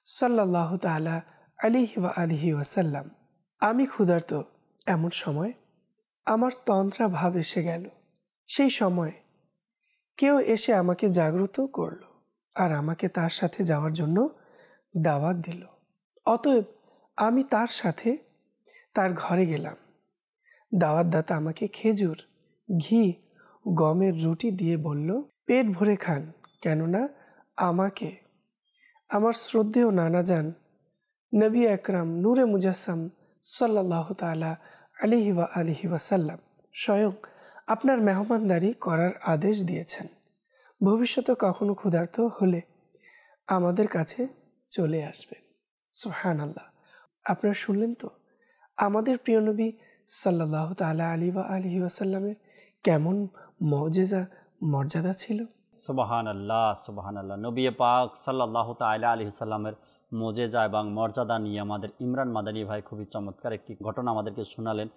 সাল্লাল্লাহু তাআলা আলাইহি ওয়া আলিহি ওয়াসাল্লাম, আমি ক্ষুধার্ত। এমন সময় আমার তন্দ্রা ভাব এসে গেল। সেই সময় কেউ এসে আমাকে জাগ্রত করল আর আমাকে তার সাথে যাওয়ার জন্য দাওয়াত দিল। অতএব আমি তার সাথে তার ঘরে গেলাম। দাওয়াতদাতা আমাকে খেজুর, ঘি, গমের রুটি দিয়ে বলল, পেট ভরে খান, কেননা আমাকে আমার শ্রদ্ধেয় নানাজান নবী আকরাম নূরে মুজাসসাম সাল্লাল্লাহু তাআলা আলাইহি ওয়া আলিহি ওয়াসাল্লাম স্বয়ং আপনার মেহমানদারি করার আদেশ দিয়েছেন। ভবিষ্যতে কখনো ক্ষুধার্ত হলে আমাদের কাছে চলে আসবেন। সুবহানাল্লাহ। আপনারা শুনলেন তো আমাদের প্রিয় নবী সাল্লাল্লাহু তাআলা আলাইহি ওয়া আলিহি ওয়াসাল্লামের কেমন মুজিজা মর্যাদা ছিল। সুবহানাল্লাহ। নবী পাক সাল্লাল্লাহু তাআলা আলাইহি ওয়াসাল্লামের মুজিজা এবং মর্যাদা নিয়ে আমাদের ইমরান মাদানী ভাই খুবই চমৎকার একটি ঘটনা আমাদেরকে শোনালেন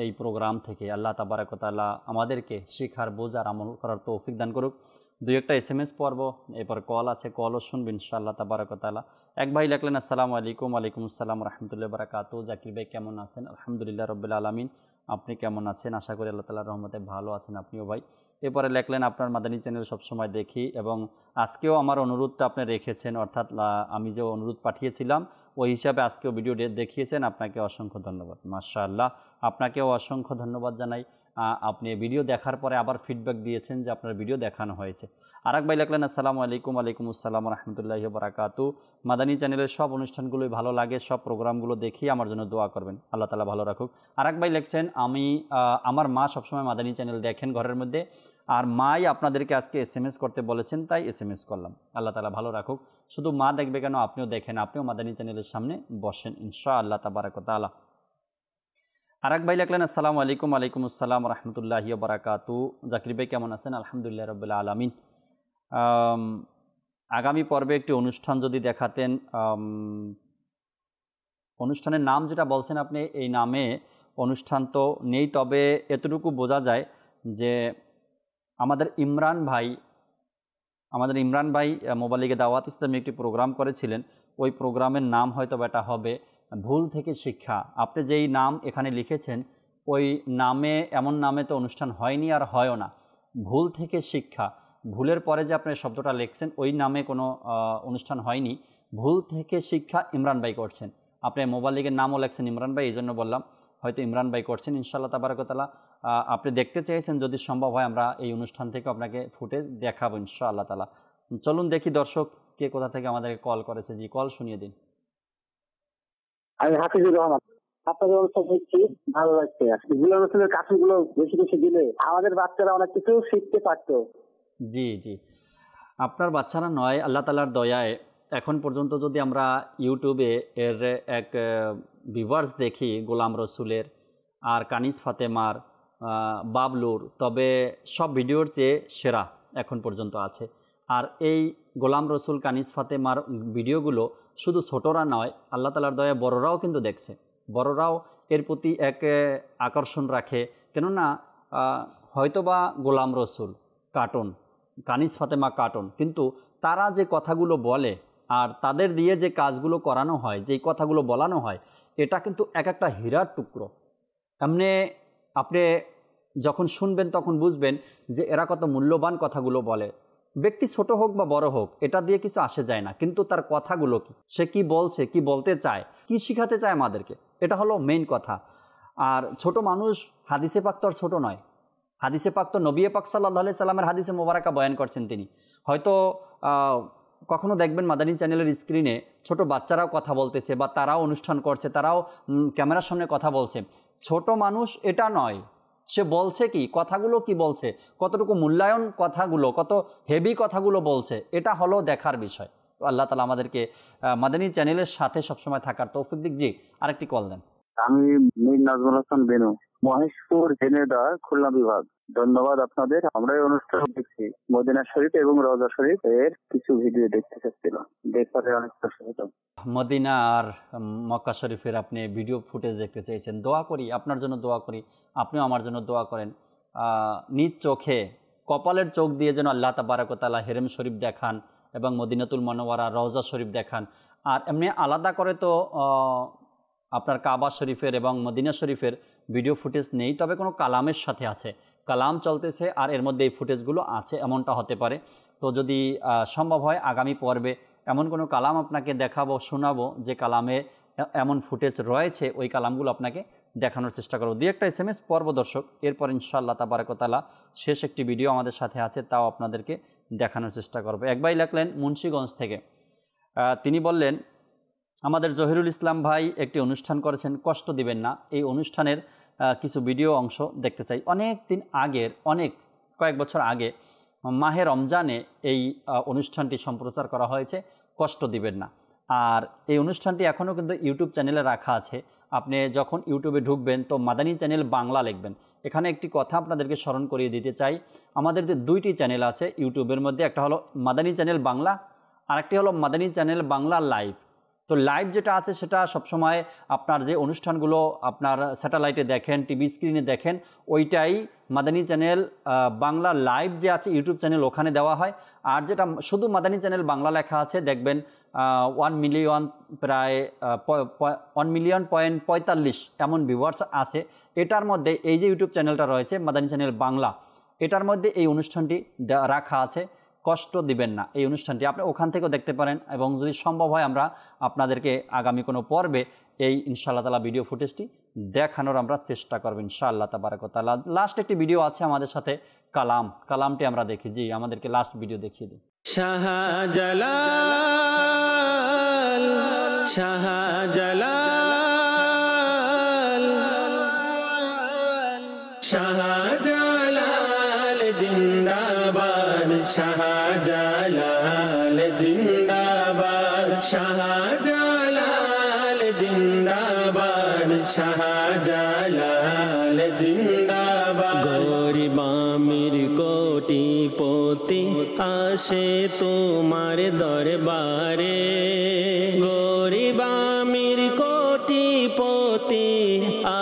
এই প্রোগ্রাম থেকে। আল্লাহ তাবারক ওয়া তাআলা আমাদেরকে শিখার, বোঝার, আমল করার তৌফিক দান করুক। দুই একটা SMS পড়ব, এরপর কল আছে, কলও শুনবেন ইনশাআল্লাহ তাবারক ওয়া তাআলা। এক ভাই লিখলেন, আসসালামু আলাইকুম। ওয়ালাইকুম আসসালাম রাহমাতুল্লাহি ওয়া বারাকাতুহু। জাকির ভাই কেমন আছেন? আলহামদুলিল্লাহ রাব্বিল আলামিন। আপনি কেমন আছেন? আশা করি আল্লাহ তাআলার রহমতে ভালো আছেন আপনিও ভাই। এরপরে লেখলেন, আপনার মাদানী চ্যানেল সবসময় দেখি এবং আজকেও আমার অনুরোধটা আপনি রেখেছেন, অর্থাৎ আমি যে অনুরোধ পাঠিয়েছিলাম ওই হিসাবে আজকেও ভিডিও দেখিয়েছেন। আপনাকে অসংখ্য ধন্যবাদ। মাশাআল্লাহ, আপনাকেও অসংখ্য ধন্যবাদ জানাই। আপনি ভিডিও দেখার পরে আবার ফিডব্যাক দিয়েছেন যে আপনার ভিডিও দেখানো হয়েছে। আরেক ভাই লিখলেন, আসসালামু আলাইকুম। ওয়ালাইকুম আসসালাম রাহমাতুল্লাহি ওয়া বারাকাতুহু। মাদানী চ্যানেলের সব অনুষ্ঠানগুলোই ভালো লাগে, সব প্রোগ্রামগুলো দেখি, আমার জন্য দোয়া করবেন, আল্লাহ তাআলা ভালো রাখুক। আরেক ভাই লিখছেন, আমার মা সবসময় মাদানী চ্যানেল দেখেন ঘরের মধ্যে, আর মাই আপনাদেরকে আজকে SMS করতে বলেছেন, তাই SMS করলাম। আল্লাহ তাআলা ভালো রাখুক। শুধু মা দেখবে কেন, আপনিও দেখেন, আপনিও মাদানী চ্যানেলের সামনে বসেন ইনশাআল্লাহ তাবারক ওয়া তাআলা। আরেক ভাই লিখলেন, আসসালামু আলাইকুম। ওয়ালাইকুম আসসালাম রাহমাতুল্লাহি ওয়া বারাকাতুহু। জাকির ভাই কেমন আছেন? আলহামদুলিল্লাহ রাব্বিল আলামিন। আগামী পর্বে একটি অনুষ্ঠান যদি দেখাতেন, অনুষ্ঠানের নাম যেটা বলছেন আপনি, এই নামে অনুষ্ঠান তো নেই, তবে এতটুকু বোঝা যায় যে আমাদের ইমরান ভাই মোবালিগে দাওয়াত ইসলামী একটি প্রোগ্রাম করেছিলেন। ওই প্রোগ্রামের নাম হয়তো এটা হবে ভুল থেকে শিক্ষা। আপনি যেই নাম এখানে লিখেছেন ওই নামে, এমন নামে তো অনুষ্ঠান হয়নি আর হয়ও না। ভুল থেকে শিক্ষা, ভুলের পরে যে আপনি শব্দটা লিখছেন ওই নামে কোনো অনুষ্ঠান হয়নি। ভুল থেকে শিক্ষা ইমরান ভাই করছেন। আপনি মোবাইল লিগের নামও লেখছেন ইমরান ভাই, এই জন্য বললাম হয়তো ইমরান ভাই করছেন। ইনশাআল্লাহ তাবারক ওয়া তাআলা আপনি দেখতে চেয়েছেন, যদি সম্ভব হয় আমরা এই অনুষ্ঠান থেকে আপনাকে ফুটেজ দেখাবো ইনশাআল্লাহ তাআলা। চলুন দেখি দর্শক কে কোথা থেকে আমাদেরকে কল করেছে। জি, কল শুনিয়ে দিন। আমি হাফিজুর রহমান। আপনাদের অনুষ্ঠান দেখছি, ভালো লাগছে। গুলো রসুলের কাঠগুলো বেশি বেশি দিলে আমাদের বাচ্চারা অনেক কিছু শিখতে পারতো। জি জি, আপনার বাচ্চারা নয়, আল্লাহ তাআলার দয়ায় এখন পর্যন্ত যদি আমরা ইউটিউবে এর এক ভিউয়ার্স দেখি গোলাম রসুলের আর কানিস ফাতেমার, বাবলুর, তবে সব ভিডিওর চেয়ে সেরা এখন পর্যন্ত আছে। আর এই গোলাম রসুল, কানিস ফাতেমার ভিডিওগুলো শুধু ছোটরা নয়, আল্লাহ তাআলার দয়ায় বড়রাও কিন্তু দেখছে। বড়রাও এর প্রতি এক আকর্ষণ রাখে, কেননা হয়তোবা গোলাম রসুল কার্টুন, কানিস ফাতেমা কার্টুন, কিন্তু তারা যে কথাগুলো বলে আর তাদের দিয়ে যে কাজগুলো করানো হয়, যেই কথাগুলো বলানো হয়, এটা কিন্তু এক একটা হীরার টুকরো। এমনি আপনি যখন শুনবেন তখন বুঝবেন যে এরা কত মূল্যবান কথাগুলো বলে। ব্যক্তি ছোট হোক বা বড় হোক, এটা দিয়ে কিছু আসে যায় না, কিন্তু তার কথাগুলো কি, সে কি বলছে, কি বলতে চায়, কি শিখাতে চায় আমাদেরকে, এটা হলো মেইন কথা। আর ছোট মানুষ, হাদিসে পাক তো আর ছোটো নয়। হাদিসে পাক তো নবী পাক সাল্লাল্লাহু আলাইহি সাল্লামের হাদিসে মোবারকা বয়ান করছেন তিনি। হয়তো কখনো দেখবেন মাদানী চ্যানেলের স্ক্রিনে ছোট বাচ্চারাও কথা বলতেছে বা তারাও অনুষ্ঠান করছে, তারাও ক্যামেরার সামনে কথা বলছে। ছোট মানুষ এটা নয়, সে বলছে কি, কথাগুলো কি বলছে, কতটুকু মূল্যায়ন কথাগুলো, কত হেভি কথাগুলো বলছে, এটা হলো দেখার বিষয়। তো আল্লাহ তাআলা আমাদেরকে মাদানী চ্যানেলের সাথে সবসময় থাকার তৌফিক দিক। জি, আরেকটি কল দেন। আমি মীর নাজমুল হাসান বেনু, মহেশপুর ঝিনেদা, খুলনা বিভাগ। ধন্যবাদ আপনাদের। আমরা এই অনুষ্ঠান দেখছি মদিনা শরীফ এবং রওজা শরীফ এর কিছু ভিডিও দেখতে চাচ্ছিলাম, দেখতে অনেক খুশি হতাম। মদিনা আর মক্কা শরীফের আপনি ভিডিও ফুটেজ দেখতে চাইছেন, দোয়া করি, আপনার জন্য দোয়া করি, আপনিও আমার জন্য দোয়া করেন। নিজ চোখে, কপালের চোখ দিয়ে যেন আল্লাহ তাবারক ওয়া তাআলা হেরেম শরীফ দেখান এবং মদিনাতুল মুনাওয়ারা, রওজা শরীফ দেখান। আর এমনি আলাদা করে তো আপনার কাবা শরীফের এবং মদিনা শরীফের ভিডিও ফুটেজ নেই, তবে কোনো কালামের সাথে আছে, কালাম চলতেছে আর এর মধ্যে এই ফুটেজগুলো আছে, এমনটা হতে পারে। তো যদি সম্ভব হয় আগামী পর্বে এমন কোনো কালাম আপনাকে দেখাবো, শোনাবো যে কালামে এমন ফুটেজ রয়েছে, ওই কালামগুলো আপনাকে দেখানোর চেষ্টা করব। দুই একটা SMS পর্ব দর্শক, এরপর ইনশাআল্লাহ তাবারক ওয়া তাআলা শেষ একটি ভিডিও আমাদের সাথে আছে, তাও আপনাদেরকে দেখানোর চেষ্টা করব। এক ভাই লিখলেন মুন্সিগঞ্জ থেকে, তিনি বললেন আমাদের জহিরুল ইসলাম ভাই একটি অনুষ্ঠান করেছেন, কষ্ট দিবেন না, এই অনুষ্ঠানের কিছু ভিডিও অংশ দেখতে চাই। অনেক দিন আগের, কয়েক বছর আগে মাহে রমজানে এই অনুষ্ঠানটি সম্প্রচার করা হয়েছে, কষ্ট দিবেন না। আর এই অনুষ্ঠানটি এখনও কিন্তু ইউটিউব চ্যানেলে রাখা আছে। আপনি যখন ইউটিউবে ঢুকবেন তো মাদানী চ্যানেল বাংলা লিখবেন। এখানে একটি কথা আপনাদেরকে স্মরণ করিয়ে দিতে চাই, আমাদের যে দুইটি চ্যানেল আছে ইউটিউবের মধ্যে, একটা হলো মাদানী চ্যানেল বাংলা, আরেকটি হলো মাদানী চ্যানেল বাংলা লাইভ। তো লাইভ যেটা আছে সেটা সবসময় আপনার যে অনুষ্ঠানগুলো আপনার স্যাটেলাইটে দেখেন, টিভি স্ক্রিনে দেখেন, ওইটাই মাদানী চ্যানেল বাংলা লাইভ যে আছে ইউটিউব চ্যানেল, ওখানে দেওয়া হয়। আর যেটা শুধু মাদানী চ্যানেল বাংলা লেখা আছে, দেখবেন 1 মিলিয়ন, প্রায় 1,45,000,000 এমন ভিউয়ার্স আছে। এটার মধ্যে এই যে ইউটিউব চ্যানেলটা রয়েছে মাদানী চ্যানেল বাংলা, এটার মধ্যে এই অনুষ্ঠানটি রাখা আছে, কষ্ট দিবেন না। এই অনুষ্ঠানটি আপনি ওখান থেকেও দেখতে পারেন, এবং যদি সম্ভব হয় আমরা আপনাদেরকে আগামী কোনো পর্বে এই ইনশাআল্লাহ তাআলা ভিডিও ফুটেজটি দেখানোর আমরা চেষ্টা করব ইনশাআল্লাহ তাবারক ওয়া তাআলা। লাস্ট একটি ভিডিও আছে আমাদের সাথে, কালামটি আমরা দেখি। জি, আমাদেরকে লাস্ট ভিডিও দেখিয়ে দিন। শাহজালাল, শাহজালাল, শাহজালাল জিন্দাবাদ, শাহজালাল জিন্দাবাদ, শাহজালাল জিন্দাবাদ, শাহজালাল জিন্দাবাদ। গরিব আমির কোটিপতি আসে তোমার দরবারে, গরিব আমির কোটিপতি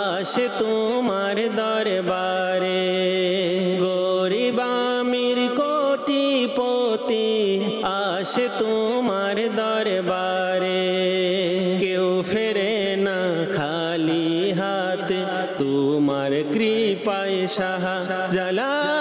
আসে তোমার দরবারে, গরিব আমির কোটিপতি আসে তোমার দরবারে। কেউ ফেরে না খালি হাতে তোমার কৃপায়, শাহজালাল,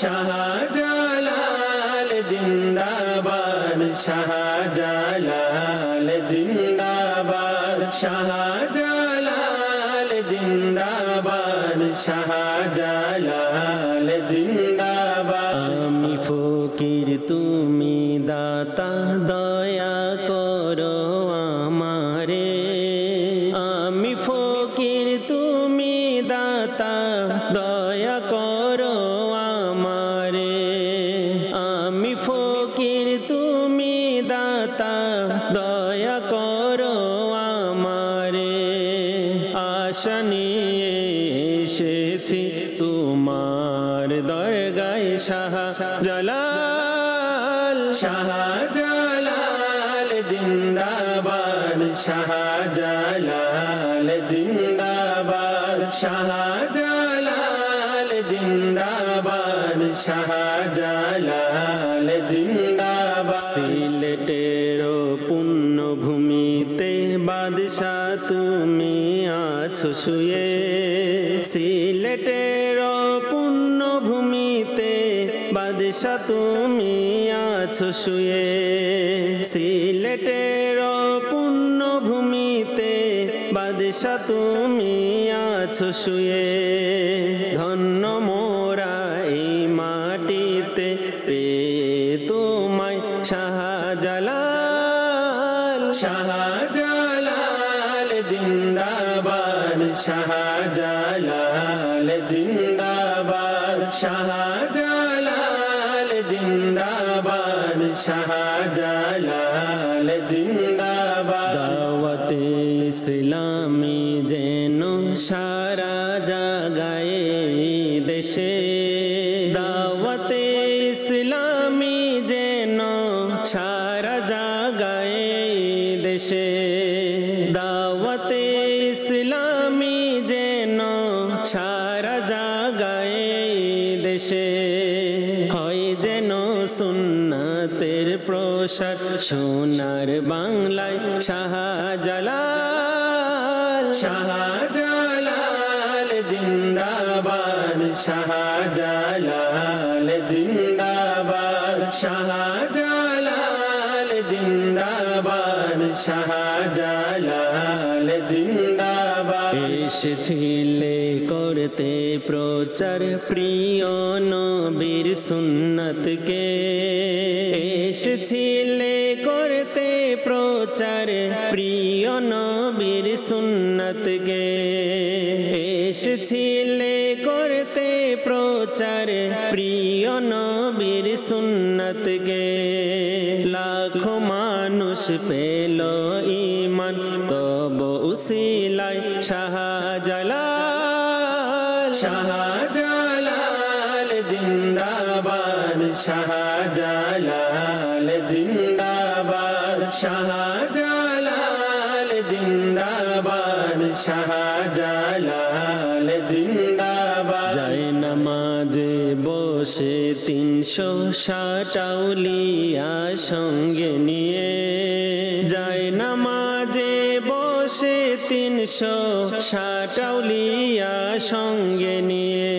শাহজালাল জিন্দাবাদ, শাহজালাল জিন্দাবাদ, শাহজালাল জিন্দাবাদ, শাহজালাল জিন্দাবাদ। আমি ফকির তুমি দাতা, দয়া করো আমারে, আমি ফকির তুমি দাতা, দয়া করো আমারে, আমি ফকির তুমি দাতা, দয়া করো আমারে। আশা নিয়ে এসেছি তোমার দরগায়, শাহজালাল, শাহজালাল জিন্দাবাদ, শাহজালাল জিন্দাবাদ, শাহজালাল জিন্দাবাদ, শাহজালাল জিন্দাবাদ। সিলেটে বাদশাহ তুমি আছো শুয়ে সিলেটের পুণ্যভূমিতে বাদশাহ তুমি আছো শুয়ে সিলেটের পুণ্যভূমিতে বাদশাহ তুমি আছো শুয়ে ধন্য মোরা এই মাটিতে পেয়ে তোমায় শাহজালাল শাহজালাল জিন্দাবাদ শাহজালাল জিন্দাবাদ শাহজালাল জিন্দাবাদ শাহজালাল জিন্দাবাদ দাওয়াতে ইসলামী যেন সারা জাগায় দেশে দাওয়াতে ইসলামী যেন সারা জাগায় দেশে দাওয়াতে ইসলামী যেন সারা জাগায় দেশে হয় যেন সুন্নাতের প্রসার সোনার বাংলায় শাহজালাল শাহজালাল জিন্দাবাদ শাহজালাল জিন্দাবাদ শাহজালাল জিন্দাবাদ শাহজালাল জিন্দাবাদ এসেছিলে করতে প্রচার প্রিয় নবীর সুন্নতকে এসেছিলে করতে প্রচার প্রিয় নবীর সুন্নতকে এসেছিলে করতে প্রচার প্রিয় নবীর সুন্নতকে লাখো মানুষ পেল ঈমান তব উসিলায় শাহজালাল শাহজালাল জিন্দাবাদ শাহজালাল জিন্দাবাদ শাহজালাল জিন্দাবাদ শাহজালাল জিন্দাবাদ যায় নামাজে বসে 360 আউলিয়া সঙ্গে নিয়ে যায় নামাজে বসে 360 আউলিয়া সঙ্গে নিয়ে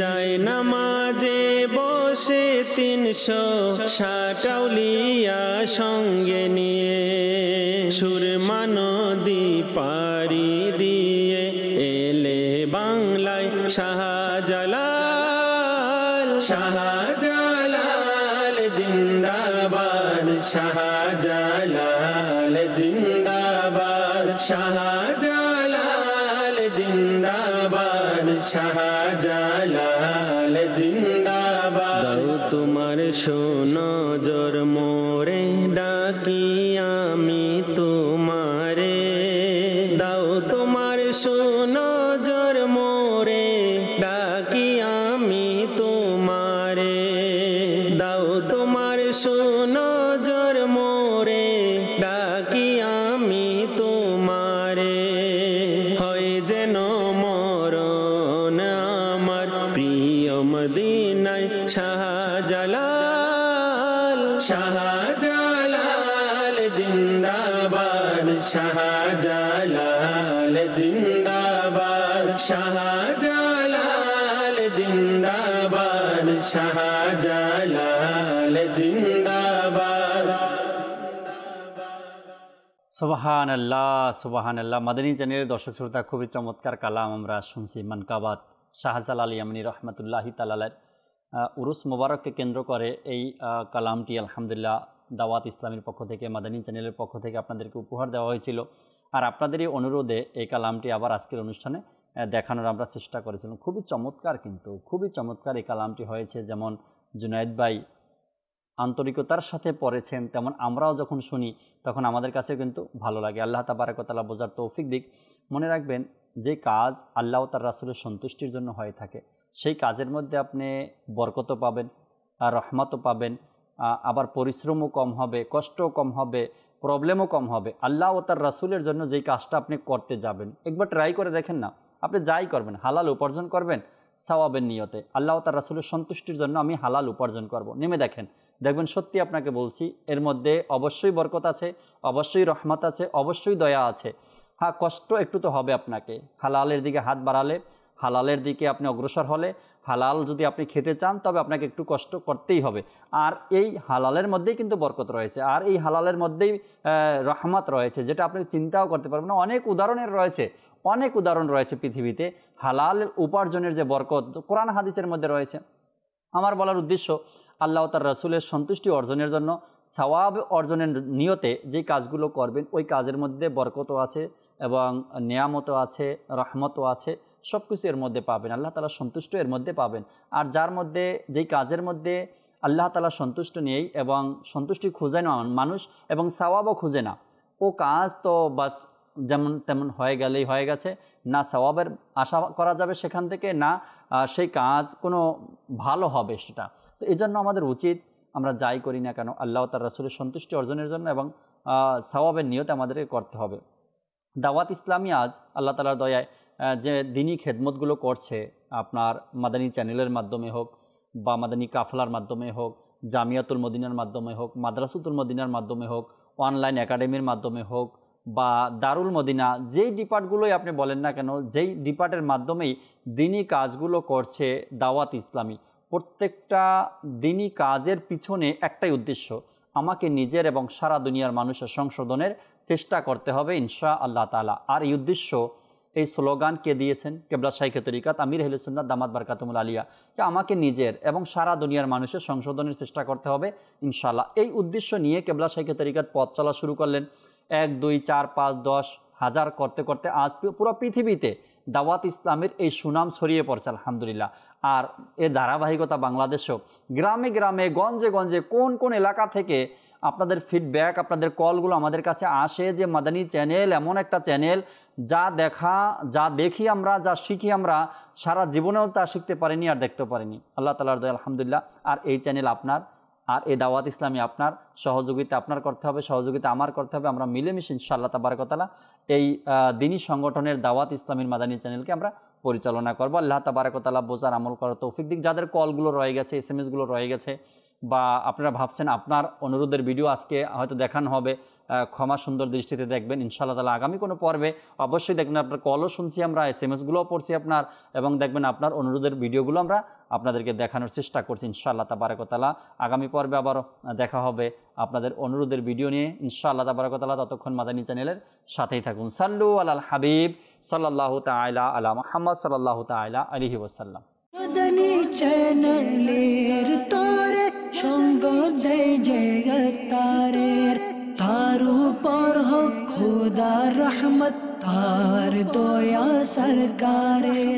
যায় নামাজে বসে 360 আউলিয়া সঙ্গে নিয়ে সুরমা নদী পাড়ি দিয়ে এলে বাংলায় শাহজালাল শাহজালাল জিন্দাবাদ শাহজালাল জিন্দাবাদ শাহজালাল জিন্দাবাদ শাহজালাল জিন্দাবাদ দাও তোমার সোনো জোর মোরে ডাকি আমি তোমারে দাও তোমার সোনো জোর মোরে ডাকি আমি তোমারে দাও তোমার সোনো জোর মোরে ডাকি আমি তোমারে হয় যেন মরণ আমার প্রিয় মদিনায় শাহজালাল শাহজালাল জিন্দাবাদ শাহজালাল জিন্দাবাদ শাহজালাল জিন্দাবাদ শাহজালাল জিন্দাবাদ সুবহানাল্লাহ মাদানী চ্যানেলের দর্শক শ্রোতা খুবই চমৎকার কালাম আমরা শুনছি মানকাবাত শাহজালাল ইয়ামানী রহমতুল্লাহি তাআলার উরুস মোবারককে কেন্দ্র করে এই কালামটি আলহামদুলিল্লাহ দাওয়াত ইসলামের পক্ষ থেকে মাদানী চ্যানেলের পক্ষ থেকে আপনাদেরকে উপহার দেওয়া হয়েছিল আর আপনাদেরই অনুরোধে এই কালামটি আবার আজকের অনুষ্ঠানে দেখানোর আমরা চেষ্টা করেছিলাম খুবই চমৎকার কিন্তু খুবই চমৎকার এই কালামটি হয়েছে যেমন জুনায়েদ ভাই আন্তরিকতার সাথে পড়েছেন তেমন আমরাও যখন শুনি তখন আমাদের কাছে কিন্তু ভালো লাগে আল্লাহ তাবারক ওয়া তাআলা বোঝার তৌফিক দিক মনে রাখবেন যে কাজ আল্লাহ তার রাসূলের সন্তুষ্টির জন্য হয়ে থাকে সেই কাজের মধ্যে আপনি বরকতও পাবেন আর রহমতও পাবেন আবার পরিশ্রমও কম হবে কষ্টও কম হবে প্রবলেমও কম হবে আল্লাহ ও তার রাসূলের জন্য যেই কাজটা আপনি করতে যাবেন একবার ট্রাই করে দেখেন না আপনি যাই করবেন হালাল উপার্জন করবেন সওয়াবের নিয়তে আল্লাহ ও তার রাসূলের সন্তুষ্টির জন্য আমি হালাল উপার্জন করব নেমে দেখেন দেখবেন সত্যি আপনাকে বলছি এর মধ্যে অবশ্যই বরকত আছে, অবশ্যই রহমত আছে, অবশ্যই দয়া আছে। হ্যাঁ, কষ্ট একটু তো হবে আপনাকে। হালালের দিকে হাত বাড়ালে, হালালের দিকে আপনি অগ্রসর হলে, হালাল যদি আপনি খেতে চান তবে আপনাকে একটু কষ্ট করতেই হবে। আর এই হালালের মধ্যেই কিন্তু বরকত রয়েছে, আর এই হালালের মধ্যেই রহমত রয়েছে, যেটা আপনি চিন্তাও করতে পারবেন না। অনেক উদাহরণ রয়েছে পৃথিবীতে হালাল উপার্জনের যে বরকত কোরআন হাদিসের মধ্যে রয়েছে। আমার বলার উদ্দেশ্য, আল্লাহ তার রাসূলের সন্তুষ্টি অর্জনের জন্য সওয়াব অর্জনের নিয়তে যে কাজগুলো করবেন ওই কাজের মধ্যে বরকতও আছে এবং নিয়ামতও আছে, রহমতও আছে, সব কিছু এর মধ্যে পাবেন। আল্লাহ তাআলা সন্তুষ্ট এর মধ্যে পাবেন। আর যার মধ্যে যেই কাজের মধ্যে আল্লাহ তাআলা সন্তুষ্ট নেই এবং সন্তুষ্টি খুঁজে না মানুষ এবং সওয়াবও খুঁজে না, ও কাজ তো বাস যেমন তেমন হয়ে গেলেই হয়ে গেছে, না সওয়াবের আশা করা যাবে সেখান থেকে, না সেই কাজ কোনো ভালো হবে সেটা। তো এই জন্য আমাদের উচিত আমরা যাই করি না কেন আল্লাহ তার রাসূলের সন্তুষ্টি অর্জনের জন্য এবং সওয়াবের নিয়ত আমাদেরকে করতে হবে। দাওয়াত ইসলামী আজ আল্লাহ তাআলার দয়ায় যে দিনী খেদমতগুলো করছে, আপনার মাদানী চ্যানেলের মাধ্যমে হোক বা মাদানী কাফলার মাধ্যমে হোক, জামিয়াতুল মদিনার মাধ্যমে হোক, মাদ্রাসাতুল মদিনার মাধ্যমে হোক, অনলাইন একাডেমির মাধ্যমে হোক বা দারুল মদিনা, যেই ডিপার্টগুলোই আপনি বলেন না কেন, যেই ডিপার্টের মাধ্যমেই দিনী কাজগুলো করছে দাওয়াত ইসলামী, প্রত্যেকটা দিনী কাজের পিছনে একটাই উদ্দেশ্য, আমাকে নিজের এবং সারা দুনিয়ার মানুষের সংশোধনের চেষ্টা করতে হবে ইনশা আল্লাহ তাআলা। আর এই উদ্দেশ্য, এই স্লোগান কে দিয়েছেন? কেবলা শাইখে তরিকাত আমির আহলে সুন্নাত দামাত বারকাতুহুল আলিয়া, যে আমাকে নিজের এবং সারা দুনিয়ার মানুষের সংশোধনের চেষ্টা করতে হবে ইনশাআল্লাহ। এই উদ্দেশ্য নিয়ে কেবলা শাইখে তরিকাত পথ চলা শুরু করলেন। 1, 2, 4, 5, 10 হাজার করতে করতে আজ পুরো পৃথিবীতে দাওয়াত ইসলামের এই সুনাম ছড়িয়ে পড়ছে আলহামদুলিল্লাহ। আর এর ধারাবাহিকতা বাংলাদেশেও গ্রামে গ্রামে, গঞ্জে গঞ্জে, কোন কোন এলাকা থেকে আপনাদের ফিডব্যাক, আপনাদের কলগুলো আমাদের কাছে আসে যে মাদানী চ্যানেল এমন একটা চ্যানেল যা দেখি আমরা, যা শিখি আমরা, সারা জীবনেও তা শিখতে পারিনি আর দেখতেও পারিনি। আল্লাহ তাআলার দয়া আলহামদুলিল্লাহ। আর এই চ্যানেল আপনার, আর এই দাওয়াত ইসলামী আপনার, সহযোগিতা আপনার করতে হবে, সহযোগিতা আমার করতে হবে। আমরা মিলেমিশে ইনশাআল্লাহ তাবারক ওয়া তাআলা এই দিনী সংগঠনের দাওয়াত ইসলামীর মাদানী চ্যানেলকে আমরা পরিচালনা করব। আল্লাহ তাবারক ওয়া তাআলা বোঝার আমল করার তৌফিক দিক। যাদের কলগুলো রয়ে গেছে, এসএমএসগুলো রয়ে গেছে, বা আপনারা ভাবছেন আপনার অনুরোধের ভিডিও আজকে হয়তো দেখানো হবে, ক্ষমা সুন্দর দৃষ্টিতে দেখবেন ইনশাআল্লাহ তাআলা। আগামী কোনো পর্বে অবশ্যই দেখবেন আপনার কলও শুনছি আমরা, এসএমএসগুলোও পড়ছি আপনার, এবং দেখবেন আপনার অনুরোধের ভিডিওগুলো আমরা আপনাদেরকে দেখানোর চেষ্টা করছি ইনশাআল্লাহ তাবারক ওয়া তাআলা। আগামী পর্বে আবার দেখা হবে আপনাদের অনুরোধের ভিডিও নিয়ে ইনশাআল্লাহ তাবারক ওয়া তাআলা। ততক্ষণ মাদানী চ্যানেলের সাথেই থাকুন। সাল্লু আলাল হাবিব সাল্লাল্লাহু তাআলা আলা মুহাম্মদ সাল্লাল্লাহু তাআলা আলাইহি ওয়াসাল্লাম। মাদানী চ্যানেলের তোরে সঙ্গ দেয় জগতারের, তার উপর হোক খোদার রহমত, তার দয়া সরকারের।